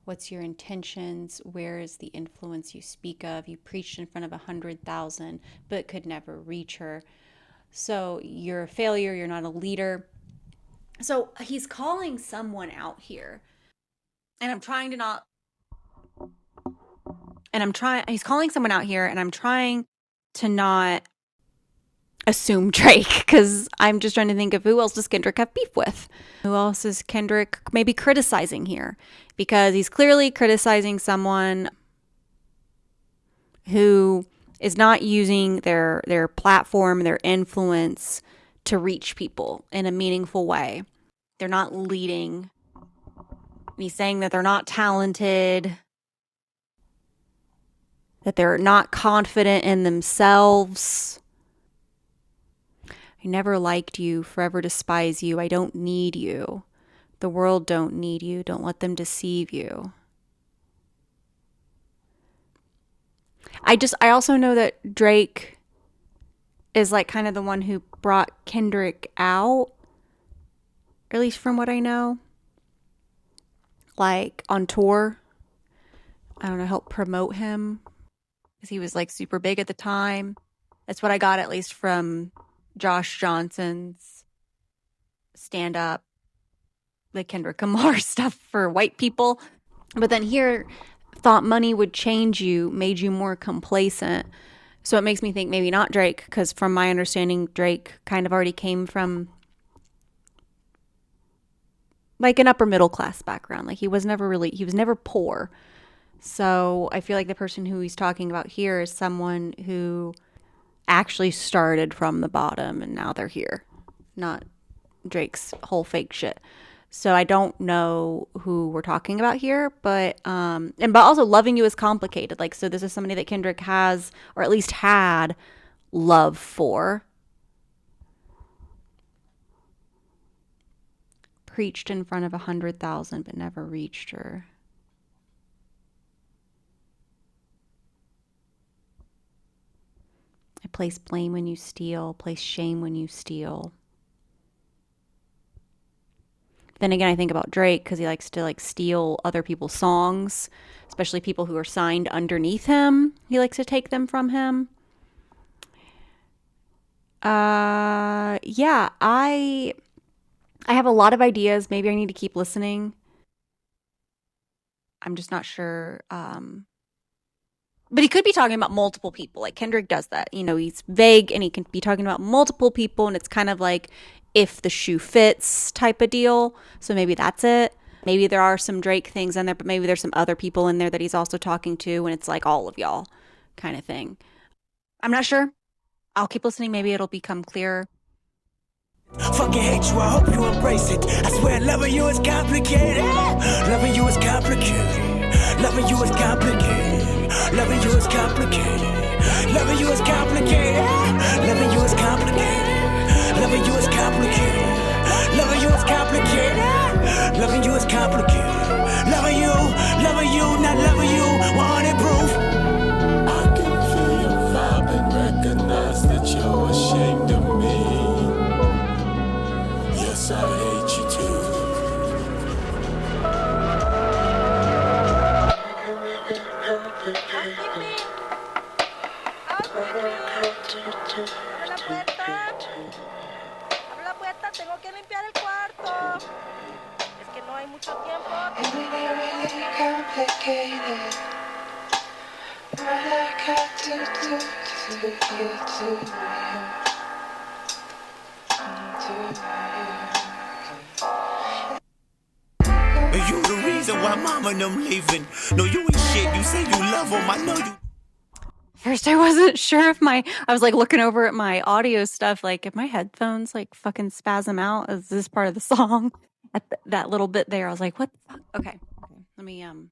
What's your intentions? Where is the influence you speak of? You preached in front of 100,000, but could never reach her. So you're a failure. You're not a leader. So he's calling someone out here. And he's calling someone out here, and I'm trying to not assume Drake, because I'm just trying to think of who else does Kendrick have beef with? Who else is Kendrick maybe criticizing here? Because he's clearly criticizing someone who is not using their platform, their influence to reach people in a meaningful way. They're not leading. He's saying that they're not talented, that they're not confident in themselves. I never liked you, forever despise you. I don't need you. The world don't need you. Don't let them deceive you. I also know that Drake is like kind of the one who brought Kendrick out, or at least from what I know, like on tour. I don't know, help promote him, because he was like super big at the time. That's what I got, at least from Josh Johnson's stand-up, the Kendrick Lamar stuff for white people. But then here, thought money would change you, made you more complacent. So it makes me think maybe not Drake, because from my understanding, Drake kind of already came from like an upper middle class background. Like he was never poor. So I feel like the person who he's talking about here is someone who actually started from the bottom and now they're here, not Drake's whole fake shit. So I don't know who we're talking about here, but also loving you is complicated. Like, so this is somebody that Kendrick has, or at least had, love for. Preached in front of 100,000 but never reached her. I place blame when you steal, place shame when you steal. Then again, I think about Drake because he likes to like steal other people's songs, especially people who are signed underneath him. He likes to take them from him. Yeah, I have a lot of ideas. Maybe I need to keep listening. I'm just not sure. But he could be talking about multiple people. Like Kendrick does that. You know, he's vague and he can be talking about multiple people, and it's kind of like if the shoe fits type of deal. So maybe that's it. Maybe there are some Drake things in there, but maybe there's some other people in there that he's also talking to, and it's like all of y'all kind of thing. I'm not sure. I'll keep listening. Maybe it'll become clearer. Fucking hate you, I hope you embrace it. I swear loving you is complicated. Loving you is complicated. Loving you is complicated. Loving you is complicated. Loving you is complicated. Loving you is complicated. Loving you is complicated. Loving you is complicated. Loving you is complicated. Loving you, not loving you. 100 proof. I can feel your vibe and recognize that you're ashamed of me. Yes, I hate you too. Abre la puerta, tengo que limpiar el cuarto. Es que no hay mucho tiempo. You the reason why mama and them leaving. No, you ain't shit. You say you love them. I know you. First, I wasn't sure if I was like looking over at my audio stuff, like if my headphones like fucking spasm out, is this part of the song? At that little bit there, I was like, what the fuck? Okay. Let me, You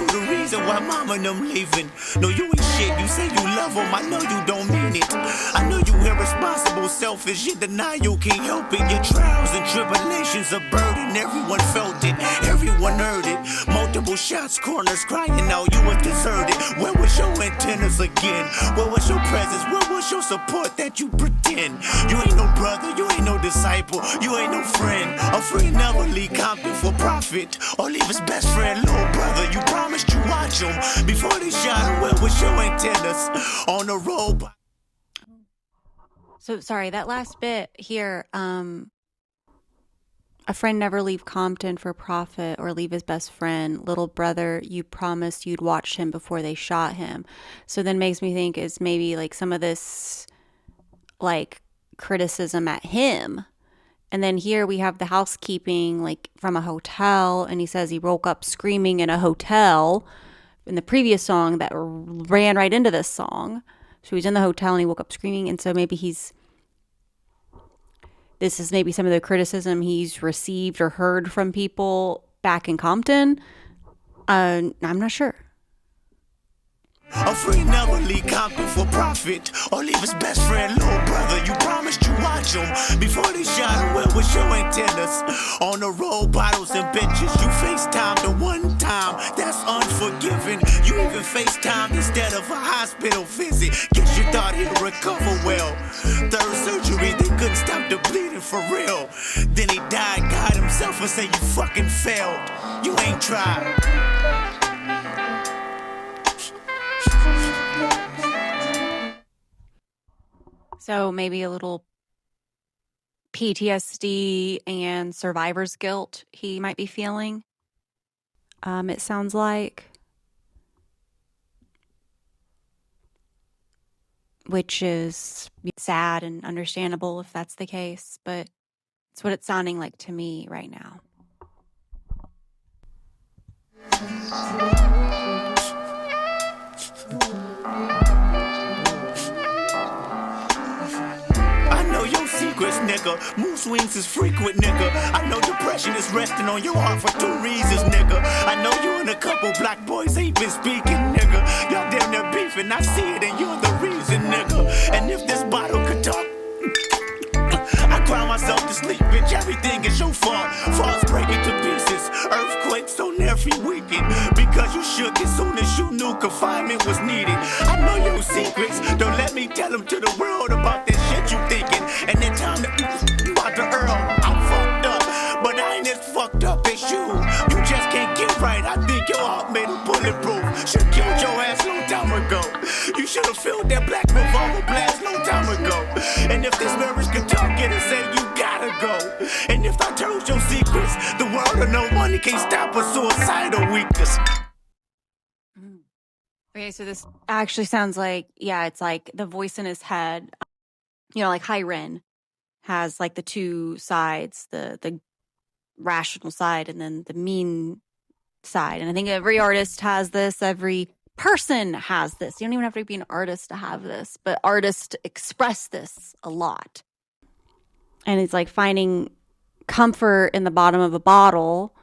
the reason why mama and them leaving. No, you ain't shit. You say you love them. I know you don't mean it. I know you irresponsible, selfish. You deny you can't help it. Your trials and tribulations are burden. Everyone felt it. Everyone heard it. Multiple shots, corners crying out. You was deserted. Where was your antennas again? Where was your presence? Where was your support that you pretend? You ain't no brother. You ain't no disciple. You ain't no friend. A friend never leave Compton for profit or leave his best friend, little brother. You promised you watch him before they shot him. Where was your antennas? On the road. So sorry, that last bit here, a friend never leave Compton for profit or leave his best friend. Little brother, you promised you'd watch him before they shot him. So then makes me think is maybe like some of this like criticism at him. And then here we have the housekeeping like from a hotel, and he says he woke up screaming in a hotel in the previous song that ran right into this song. So he's in the hotel and he woke up screaming, and so maybe this is maybe some of the criticism he's received or heard from people back in Compton. I'm not sure. A friend never leave Compton for profit or leave his best friend, little brother. You promised you watch him before they shot him. Where was your antennas? On the road, bottles and benches. You FaceTime the one time, that's unforgiving. You even FaceTime instead of a hospital visit. Guess you thought he'd recover well. Third surgery, they couldn't stop the bleeding for real. Then he died, God himself, and say you fucking failed. You ain't tried. So maybe a little PTSD and survivor's guilt he might be feeling. It sounds like. Which is sad and understandable if that's the case, but it's what it's sounding like to me right now. Your secrets, nigga. Mood swings is frequent, nigga. I know depression is resting on your heart for 2 reasons, nigga. I know you and a couple black boys ain't been speaking, nigga. Y'all damn near beefing, I see it, and you're the reason, nigga. And if this bottle could talk, I cry myself to sleep, bitch. Everything is your fault. Falls breaking to pieces. Earthquakes on every weekend. Because you shook as soon as you knew confinement was needed. I know your secrets. Don't let me tell them to the world about that shit you thinking. And that time that you about to earn. I'm but I ain't as fucked up as you. You just can't get right. I think your heart made a bulletproof. Should've killed your ass long time ago. You should've filled that black revolver blast long time ago. And if this marriage can talk it and say you gotta go. And if I told your secrets, the world of no money can't stop a suicidal weakness. Okay, so this actually sounds like, yeah, it's like the voice in his head. You know, like Hyren has like the two sides, the rational side and then the mean side. And I think every artist has this, every person has this. You don't even have to be an artist to have this, but artists express this a lot. And it's like finding comfort in the bottom of a bottle.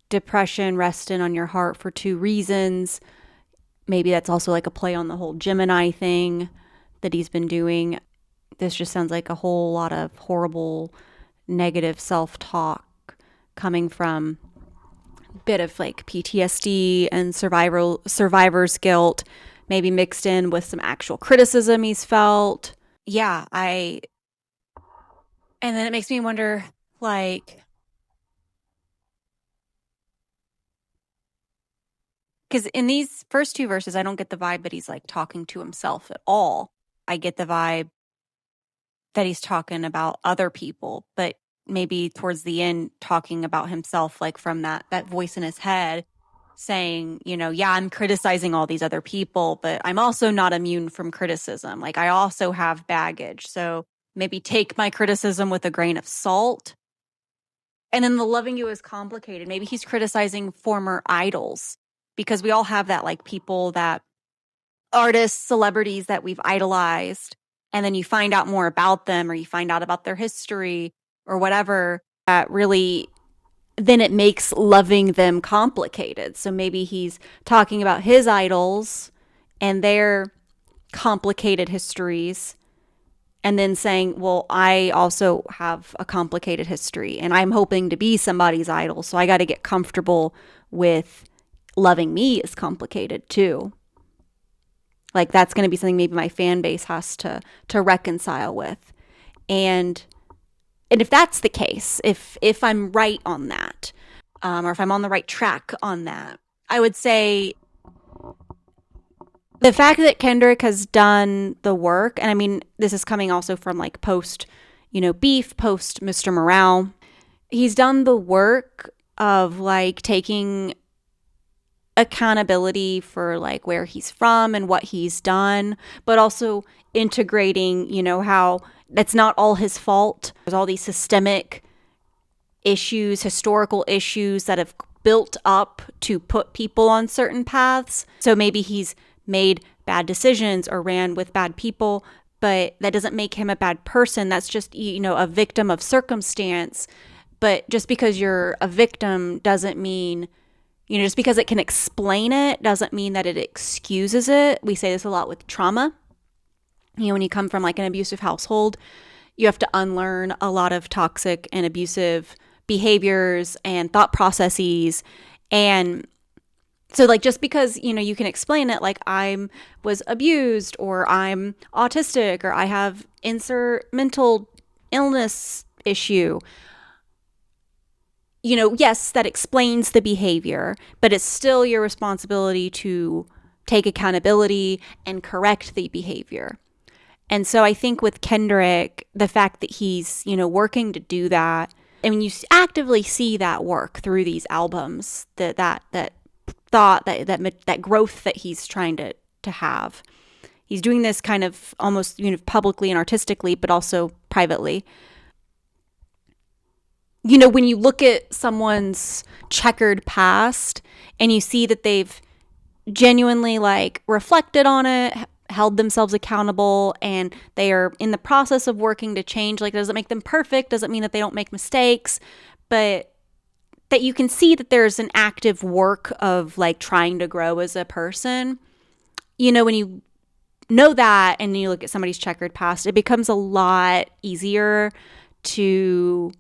Depression resting on your heart for two reasons. Maybe that's also like a play on the whole Gemini thing that he's been doing. This just sounds like a whole lot of horrible, negative self-talk coming from a bit of like PTSD and survivor's guilt, maybe mixed in with some actual criticism he's felt. Yeah, and then it makes me wonder, like, because in these first two verses, I don't get the vibe that he's like talking to himself at all. I get the vibe that he's talking about other people, but maybe towards the end talking about himself, like from that voice in his head saying, you know, yeah, I'm criticizing all these other people, but I'm also not immune from criticism. Like I also have baggage. So maybe take my criticism with a grain of salt. And then the loving you is complicated. Maybe he's criticizing former idols, because we all have that, like people that artists, celebrities that we've idolized. And then you find out more about them or you find out about their history or whatever, that really, then it makes loving them complicated. So maybe he's talking about his idols and their complicated histories and then saying, well, I also have a complicated history and I'm hoping to be somebody's idol. So I got to get comfortable with loving me is complicated too. Like that's going to be something maybe my fan base has to reconcile with. And if that's the case, if I'm right on that, or if I'm on the right track on that, I would say the fact that Kendrick has done the work, and I mean, this is coming also from like post, Beef, post Mr. Morale. He's done the work of like taking accountability for like where he's from and what he's done, but also integrating, how that's not all his fault. There's all these systemic issues, historical issues that have built up to put people on certain paths. So maybe he's made bad decisions or ran with bad people, but that doesn't make him a bad person. That's just, a victim of circumstance. But just because you're a victim doesn't mean, just because it can explain it doesn't mean that it excuses it. We say this a lot with trauma. When you come from like an abusive household, you have to unlearn a lot of toxic and abusive behaviors and thought processes. And so like, just because, you can explain it like I was abused or I'm autistic or I have insert mental illness issue, yes, that explains the behavior, but it's still your responsibility to take accountability and correct the behavior. And so I think with Kendrick, the fact that he's, working to do that, I mean, you actively see that work through these albums, that thought, that growth that he's trying to have. He's doing this kind of almost, publicly and artistically, but also privately. When you look at someone's checkered past and you see that they've genuinely like reflected on it, held themselves accountable, and they are in the process of working to change, like, it doesn't make them perfect, doesn't mean that they don't make mistakes, but that you can see that there's an active work of like trying to grow as a person. When you know that and you look at somebody's checkered past, it becomes a lot easier to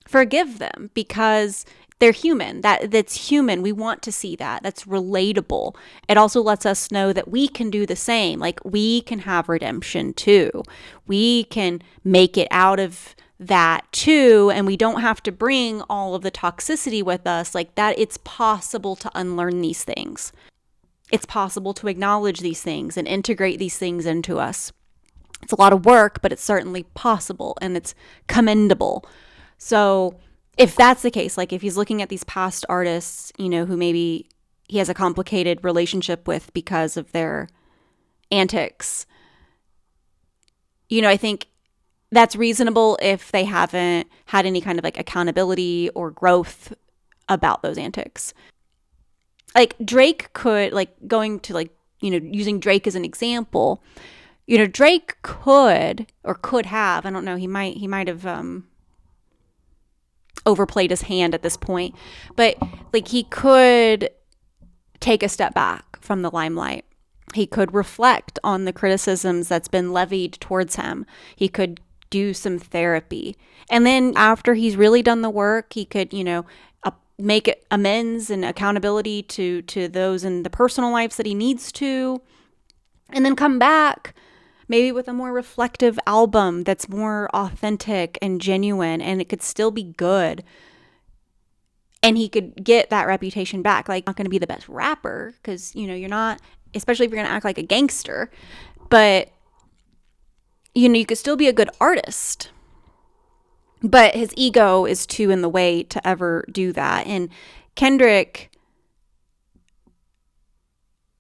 forgive them because they're human. That's human. We want to see that. That's relatable. It also lets us know that we can do the same. Like we can have redemption too. We can make it out of that too, and we don't have to bring all of the toxicity with us, like that it's possible to unlearn these things. It's possible to acknowledge these things and integrate these things into us. It's a lot of work, but it's certainly possible and it's commendable. So if that's the case, like if he's looking at these past artists, you know, who maybe he has a complicated relationship with because of their antics, you know, I think that's reasonable if they haven't had any kind of like accountability or growth about those antics. Like Drake could, like going to like, you know, using Drake as an example, you know, Drake could have, I don't know, he might have overplayed his hand at this point, but like he could take a step back from the limelight. He could reflect on the criticisms that's been levied towards him. He could do some therapy. And then after he's really done the work, he could, you know, make amends and accountability to those in the personal lives that he needs to. And then come back maybe with a more reflective album that's more authentic and genuine, and it could still be good. And he could get that reputation back. Like, not going to be the best rapper because, you know, you're not, especially if you're going to act like a gangster. But, you know, you could still be a good artist. But his ego is too in the way to ever do that. And Kendrick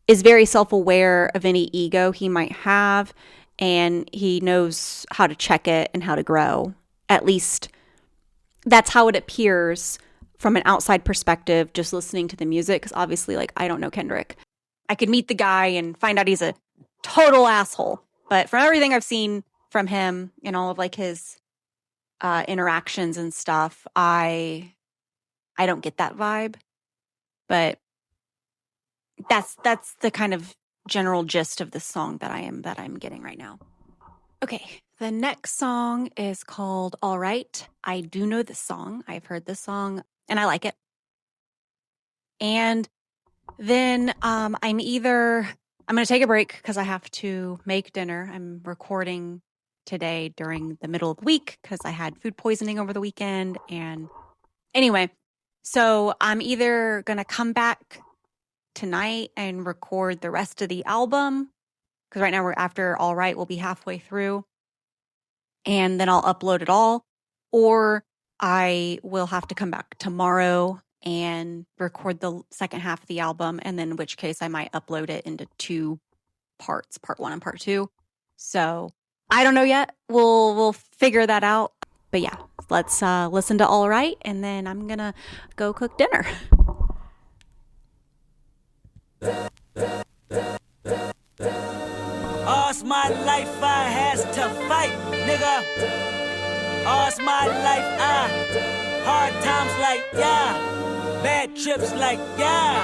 is very self-aware of any ego he might have, and he knows how to check it and how to grow. At least that's how it appears from an outside perspective, just listening to the music, because obviously, like, I don't know Kendrick. I could meet the guy and find out he's a total asshole. But from everything I've seen from him and all of like his interactions and stuff, I don't get that vibe. But that's the kind of general gist of the song that I'm getting right now. Okay, the next song is called All Right. I do know this song. I've heard this song and I like it. And then I'm going to take a break because I have to make dinner. I'm recording today during the middle of the week because I had food poisoning over the weekend. And anyway, so I'm either going to come back tonight and record the rest of the album, because right now we're after All Right, we'll be halfway through, and then I'll upload it all, or I will have to come back tomorrow and record the second half of the album, and then in which case I might upload it into two parts, part 1 and part 2. So I don't know yet. We'll figure that out. But yeah, let's listen to All Right, and then I'm gonna go cook dinner. All's my life I has to fight, nigga. All's my life hard times like, yeah. Bad trips like, yeah.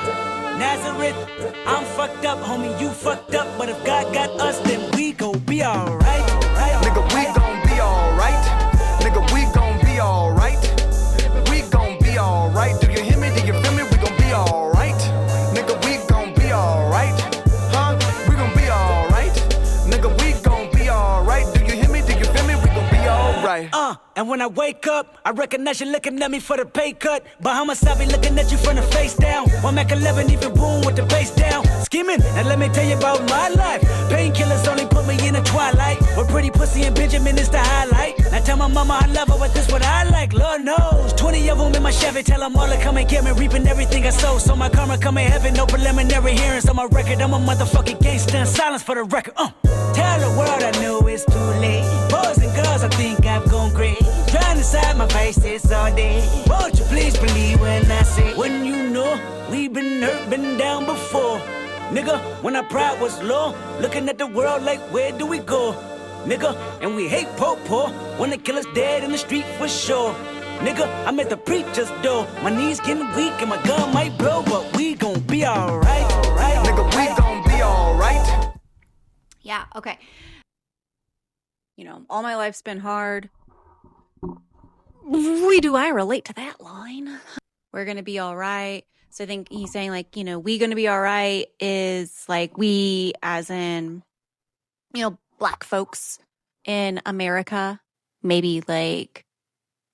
Nazareth, I'm fucked up, homie, you fucked up. But if God got us, then we gon' be alright. Nigga, we gon' be alright. Nigga, we gon' be alright. We gon' be alright. Do you hear me? Do you feel me? We gon' be alright. Nigga, we gon' be alright. Huh? We gon' be alright. Nigga, we gon' be alright. Do you hear me? Do you feel me? We gon' be alright. And when I wake up, I recognize you looking at me for the pay cut. Bahamas, I be looking at you from the face down. One Mac 11, even boom with the bass down. Scheming, and let me tell you about my life. Painkillers only put me in the twilight. With pretty pussy and Benjamin is the highlight. Now tell my mama I love her, but this what I like. Lord knows, 20 of them in my Chevy. Tell them all to come and get me, reaping everything I sow. So my karma come in heaven, no preliminary hearings on my record. I'm a motherfucking gangster in silence for the record. Tell the world I know it's too late. Boys and girls, I think I've gone crazy. Trying to side my faces all day. Won't you please believe when I say, when you know we've been hurt, been down before. Nigga, when our pride was low, looking at the world like, where do we go? Nigga, and we hate po-po when they kill us dead in the street for sure. Nigga, I'm at the preacher's door. My knees getting weak and my gun might blow, but we gon' be alright. Nigga, we gon' be alright. Yeah, okay. You know, all my life's been hard. Boy, do I relate to that line. We're gonna be all right. So I think he's saying, like, you know, we gonna be all right is like we as in, you know, black folks in America. maybe like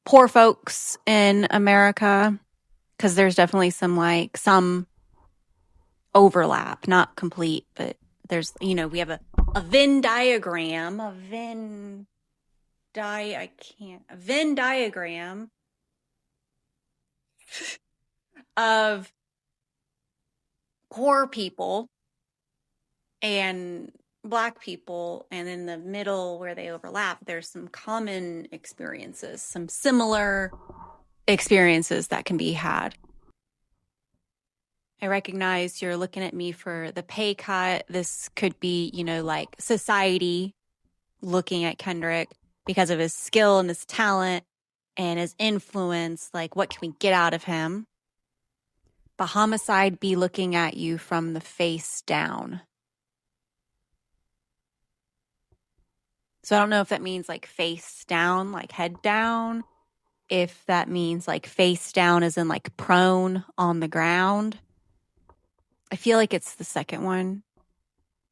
poor folks in America, because there's definitely some overlap, not complete, but there's, we have a Venn diagram, a Venn diagram of poor people and Black people, and in the middle where they overlap, there's some common experiences, some similar experiences that can be had. I recognize you're looking at me for the pay cut. This could be, like society looking at Kendrick because of his skill and his talent and his influence. Like, what can we get out of him? But homicide be looking at you from the face down. So I don't know if that means like face down, like head down. If that means like face down as in like prone on the ground. I feel like it's the second one.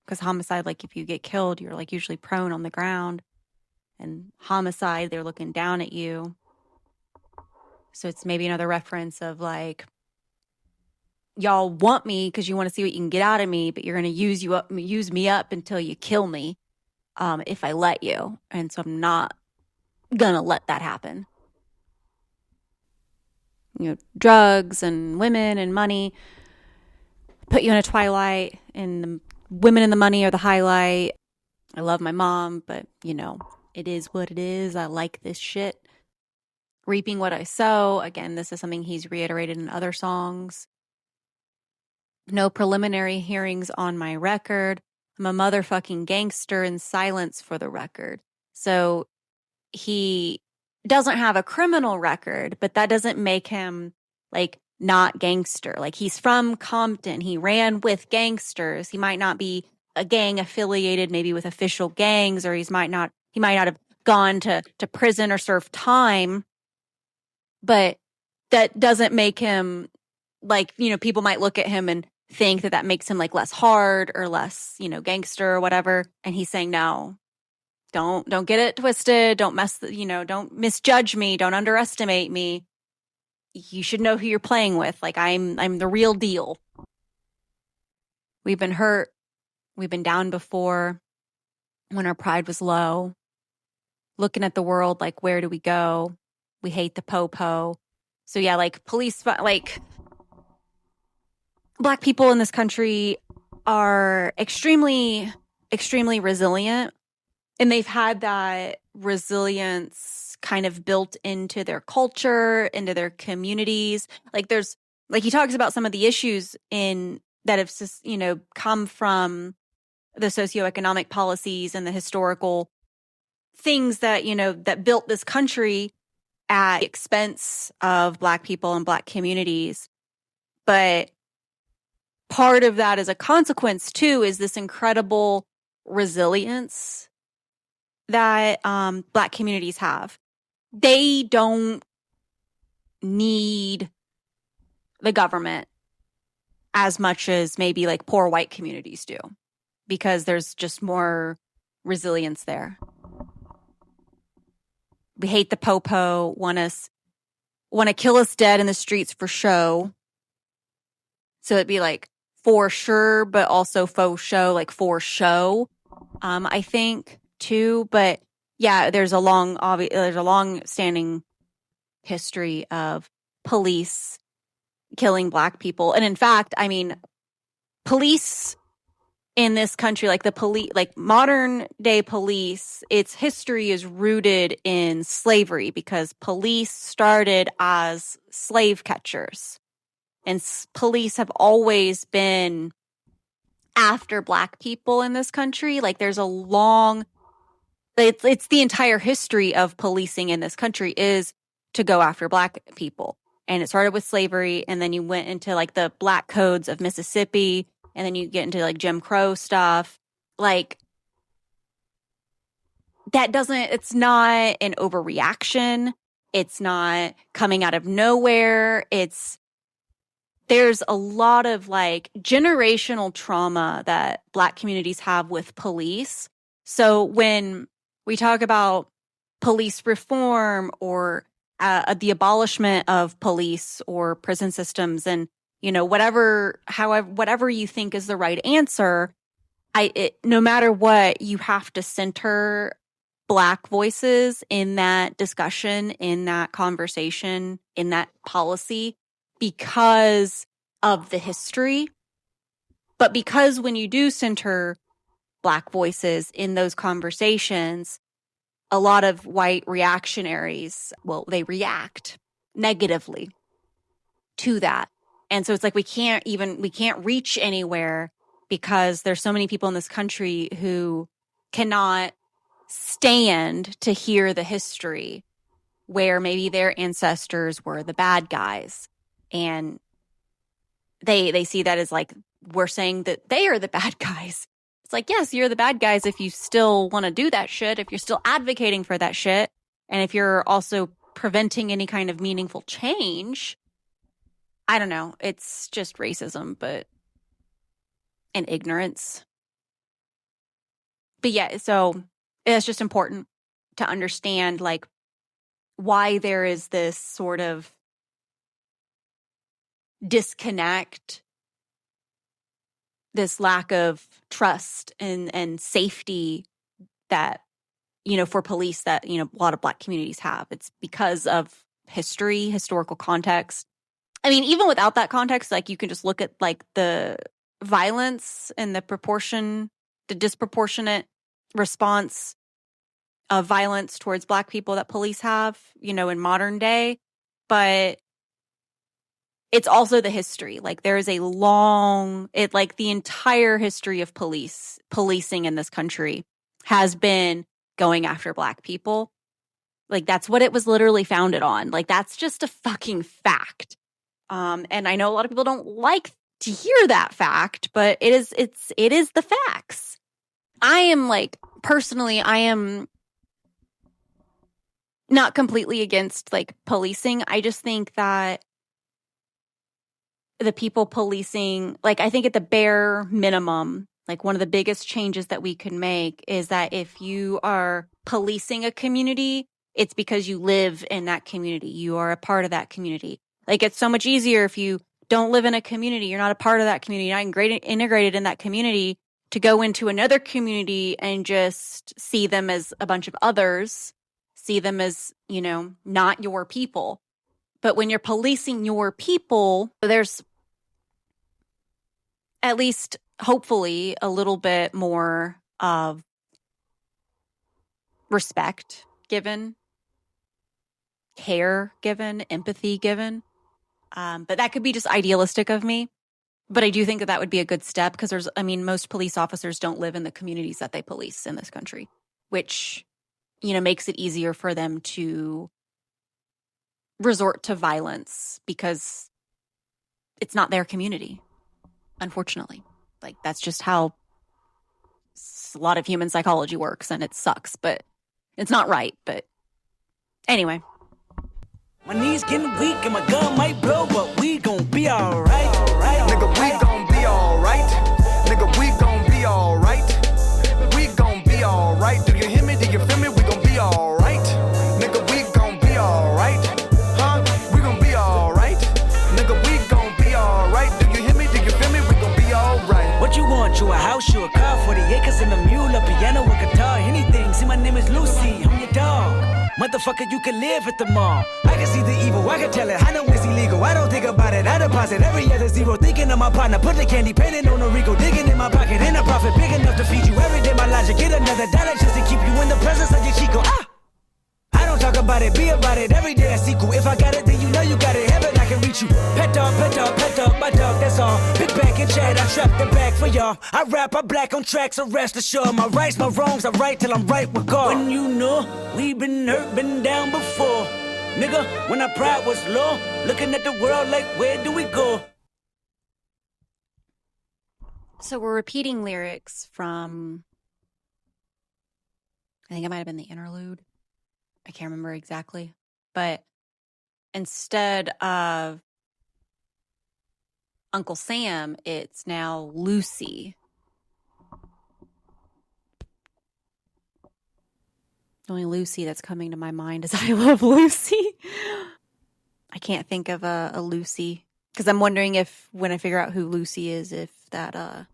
Because homicide, like if you get killed, you're like usually prone on the ground. And homicide, they're looking down at you. So it's maybe another reference of like, y'all want me because you want to see what you can get out of me, but you're going to use me up until you kill me. If I let you. And so I'm not gonna let that happen. Drugs and women and money put you in a twilight, and the women and the money are the highlight. I love my mom, but it is what it is. I like this shit. Reaping what I sow. Again, this is something he's reiterated in other songs. No preliminary hearings on my record. I'm a motherfucking gangster in silence for the record. So he doesn't have a criminal record, but that doesn't make him like not gangster. Like he's from Compton. He ran with gangsters. He might not be a gang affiliated, maybe with official gangs, or he might not have gone to prison or served time. But that doesn't make him like, people might look at him and think that makes him like less hard or less, gangster or whatever. And he's saying, no, don't get it twisted. Don't don't misjudge me. Don't underestimate me. You should know who you're playing with. Like I'm the real deal. We've been hurt. We've been down before when our pride was low. Looking at the world like, where do we go? We hate the po-po. So yeah, like police, like Black people in this country are extremely, extremely resilient. And they've had that resilience kind of built into their culture, into their communities. Like he talks about some of the issues that have, come from the socioeconomic policies and the historical things that, that built this country at the expense of Black people and Black communities. But part of that as a consequence too is this incredible resilience that Black communities have. They don't need the government as much as maybe like poor white communities do, because there's just more resilience there. We hate the po-po, want to kill us dead in the streets for show. So it'd be like for sure, but also faux show, like for show. I think too, but yeah, there's a long-standing history of police killing Black people, and in fact, I mean, police in this country, like modern day police, its history is rooted in slavery because police started as slave catchers, and police have always been after Black people in this country. Like there's a long. It's the entire history of policing in this country is to go after Black people. And it started with slavery, and then you went into like the Black codes of Mississippi, and then you get into like Jim Crow stuff. Like it's not an overreaction. It's not coming out of nowhere. There's a lot of like generational trauma that Black communities have with police. So when we talk about police reform or the abolishment of police or prison systems, and whatever you think is the right answer, no matter what, you have to center Black voices in that discussion, in that conversation, in that policy, because of the history. But because when you do center Black voices in those conversations, a lot of white reactionaries, well, they react negatively to that. And so it's like we can't reach anywhere because there's so many people in this country who cannot stand to hear the history where maybe their ancestors were the bad guys, and they see that as like we're saying that they are the bad guys. It's like, yes, you're the bad guys if you still want to do that shit, if you're still advocating for that shit, and if you're also preventing any kind of meaningful change. I don't know. It's just racism, and ignorance. But yeah, so it's just important to understand like why there is this sort of disconnect, this lack of trust and safety that, for police that, a lot of Black communities have. It's because of history, historical context. I mean, even without that context, like you can just look at like the violence and the disproportionate response of violence towards Black people that police have, in modern day. But it's also the history. Like there is like the entire history of policing in this country has been going after Black people. Like that's what it was literally founded on. Like that's just a fucking fact. And I know a lot of people don't like to hear that fact, but it is the facts. I am not completely against like policing. I just think that the people policing, like I think at the bare minimum, like one of the biggest changes that we could make is that if you are policing a community, it's because you live in that community. You are a part of that community. Like it's so much easier if you don't live in a community, you're not a part of that community, you're not integrated in that community, to go into another community and just see them as a bunch of others, see them as, not your people. But when you're policing your people, there's at least hopefully a little bit more of respect given, care given, empathy given. But that could be just idealistic of me. But I do think that would be a good step because most police officers don't live in the communities that they police in this country, which, makes it easier for them to resort to violence because it's not their community, unfortunately. Like that's just how a lot of human psychology works, and it sucks, but it's not right. But anyway. My knees getting weak and my gun might blow, but we gon' be alright. Nigga, we gon' be alright. Nigga, we gon' be alright. We gon' be alright. Do you hear me? Do you feel me? We gon' be alright. Nigga, we gon' be alright. Huh? We gon' be alright. Nigga, we gon' be alright. Do you hear me? Do you feel me? We gon' be alright. What you want? You a house, you a car, 40 acres and a mule, a piano, a guitar, anything. See, my name is Lucy, I'm your dog. Motherfucker, you can live at the mall. I can see the evil, I can tell it. I know it's illegal, I don't think about it. I deposit every other zero, thinking of my partner. Put the candy, painting on a Rico, digging in my pocket. And a profit big enough to feed you every day. My logic, get another dollar just to keep you in the presence of your Chico. I don't talk about it, be about it. Every day I sequel. If I got it, then you know you got it. Heaven, I can reach you. Pet dog, my dog, that's all. Pick back and chat, I trap the back for y'all. I rap, I black on tracks, so rest assured. My rights, my wrongs, I right till I'm right with God. When you know, we been hurt, been down before. Nigga, when our pride was low, looking at the world like, where do we go? So we're repeating lyrics from, I think it might have been the Interlude. I can't remember exactly. But instead of Uncle Sam, it's now Lucy. The only Lucy that's coming to my mind is I Love Lucy. I can't think of a Lucy because I'm wondering if when I figure out who Lucy is, if that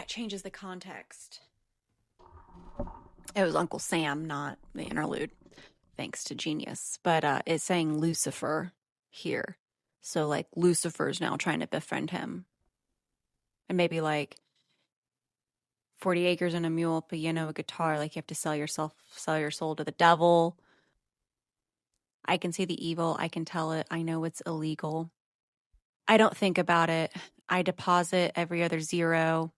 changes the context. It was Uncle Sam, not the interlude, thanks to Genius. But it's saying Lucifer here. So like Lucifer's now trying to befriend him. And maybe like 40 acres and a mule, piano, a guitar, like you have to sell your soul to the devil. I can see the evil. I can tell it. I know it's illegal. I don't think about it. I deposit every other zero.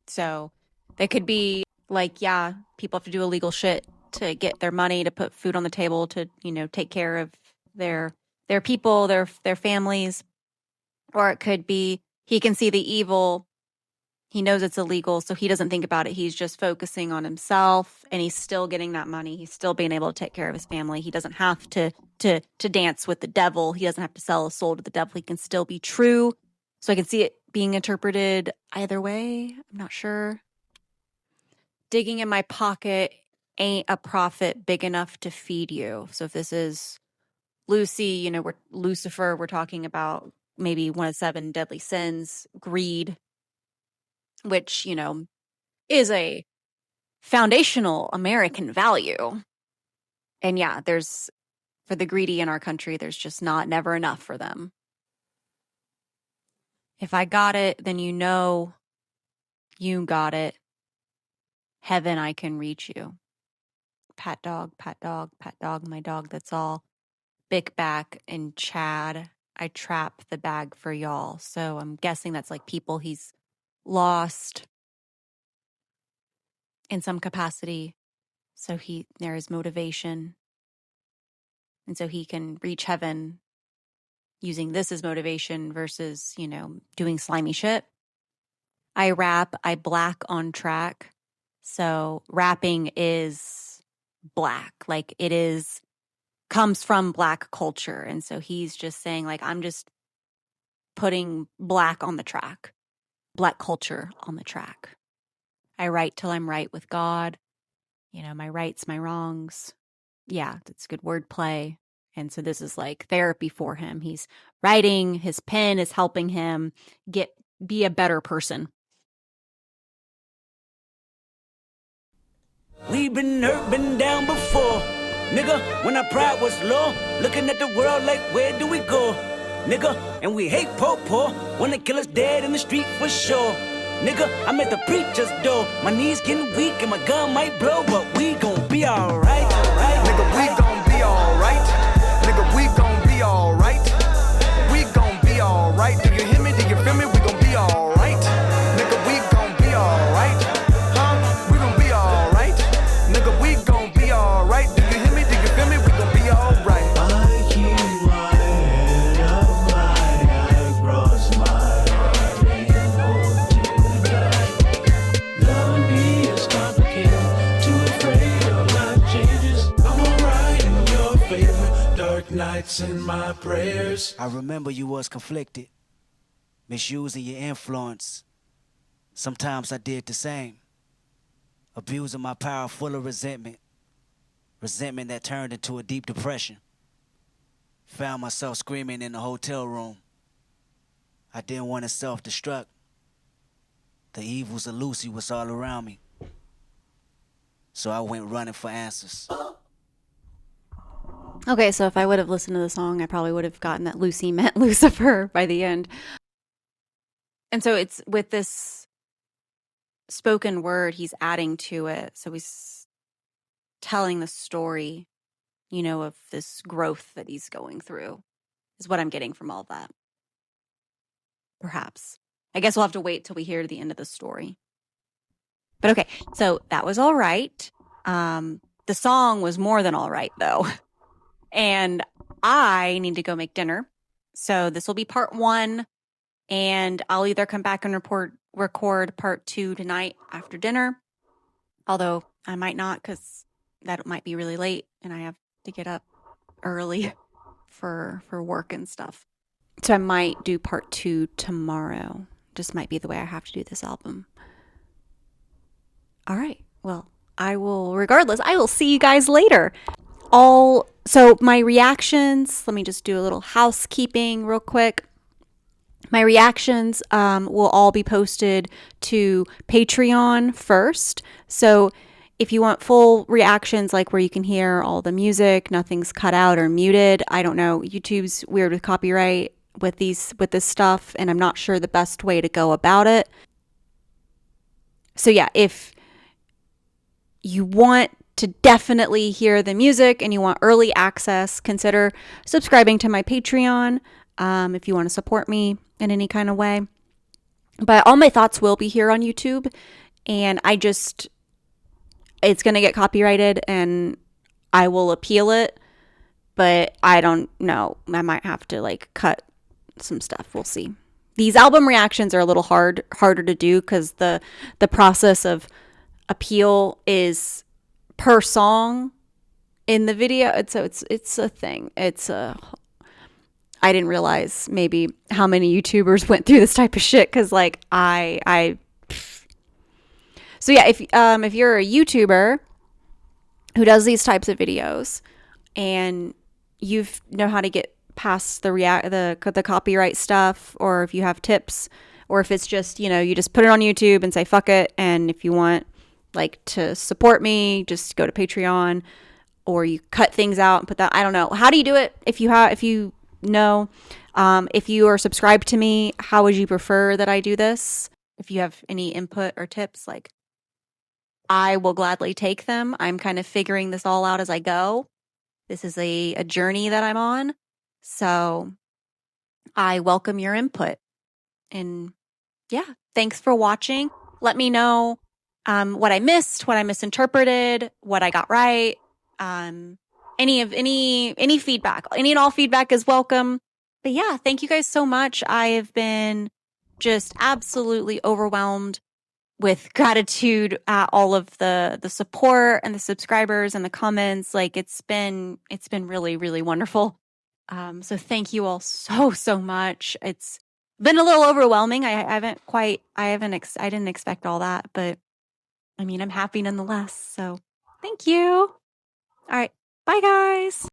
So they could be like, yeah, people have to do illegal shit to get their money, to put food on the table, to, take care of their people, their families. Or it could be he can see the evil. He knows it's illegal, so he doesn't think about it. He's just focusing on himself, and he's still getting that money. He's still being able to take care of his family. He doesn't have to dance with the devil. He doesn't have to sell his soul to the devil. He can still be true. So I can see it being interpreted either way. I'm not sure. Digging in my pocket ain't a profit big enough to feed you. So if this is Lucy, we're Lucifer, we're talking about maybe one of 7 deadly sins, greed, which, is a foundational American value. And yeah, for the greedy in our country, there's just never enough for them. If I got it, then you got it. Heaven, I can reach you. Pat dog, my dog, that's all. Bick back and Chad, I trap the bag for y'all. So I'm guessing that's like people he's lost in some capacity. So there is motivation. And so he can reach heaven using this as motivation versus, doing slimy shit. I rap, I black on track. So rapping is black. Like comes from black culture. And so he's just saying like, I'm just putting black on the track, black culture on the track. I write till I'm right with God. My rights, my wrongs. Yeah, that's good wordplay. And so this is like therapy for him. He's writing, his pen is helping him be a better person. We've been hurt, been down before. Nigga, when our pride was low, looking at the world like, where do we go? Nigga, and we hate po-po, wanna kill us dead in the street for sure. Nigga, I'm at the preacher's door, my knees getting weak and my gun might blow, but we gon' be alright, right? Nigga, we gon' be alright. Nigga, we gon' be alright. We gon' be alright. Do you hear me? Do you feel me? We gon' be alright. Nigga, we gon' be alright. Huh? We gon' be alright. Nigga, we gon' be alright. Do you hear me? Do you feel me? We gon' be alright. I keep my head up high, I cross my heart and hope to die. Loving me is complicated, too afraid of life changes. I'm alright in your favor, dark nights in my prayers. I remember you was conflicted, misusing your influence. Sometimes I did the same, abusing my power full of resentment that turned into a deep depression. Found myself screaming in the hotel room. I didn't want to self-destruct. The evils of Lucy was all around me. So I went running for answers. Okay, so if I would have listened to the song, I probably would have gotten that Lucy meant Lucifer by the end. And so it's with this spoken word, he's adding to it. So he's telling the story, of this growth that he's going through, is what I'm getting from all that. Perhaps. I guess we'll have to wait till we hear the end of the story. But okay, so that was all right. The song was more than all right, though. And I need to go make dinner. So this will be part 1. And I'll either come back and record part 2 tonight after dinner. Although I might not, because that might be really late and I have to get up early for work and stuff. So I might do part 2 tomorrow. Just might be the way I have to do this album. All right. Well, I will see you guys later. So my reactions, let me just do a little housekeeping real quick. My reactions will all be posted to Patreon first. So if you want full reactions, like where you can hear all the music, nothing's cut out or muted. I don't know. YouTube's weird with copyright with this stuff, and I'm not sure the best way to go about it. So yeah, if you want to definitely hear the music and you want early access, consider subscribing to my Patreon if you want to support me in any kind of way. But all my thoughts will be here on YouTube, and it's going to get copyrighted and I will appeal it, but I don't know. I might have to like cut some stuff. We'll see. These album reactions are a little harder to do because the process of appeal is per song in the video. It's a thing. I didn't realize maybe how many YouTubers went through this type of shit because like so yeah, if you're a YouTuber who does these types of videos and you know how to get past the copyright stuff, or if you have tips, or if it's just, you just put it on YouTube and say fuck it, and if you want like to support me, just go to Patreon, or you cut things out and put that. I don't know. How do you do it? If you know, if you are subscribed to me, how would you prefer that I do this? If you have any input or tips, like I will gladly take them. I'm kind of figuring this all out as I go. This is a journey that I'm on. So I welcome your input. And yeah, thanks for watching. Let me know what I missed, what I misinterpreted, what I got right. Any feedback, any and all feedback is welcome. But yeah, thank you guys so much. I have been just absolutely overwhelmed with gratitude at all of the support and the subscribers and the comments. Like it's been really, really wonderful. So thank you all so much. It's been a little overwhelming. I didn't expect all that, but I mean, I'm happy nonetheless. So thank you. All right. Bye guys.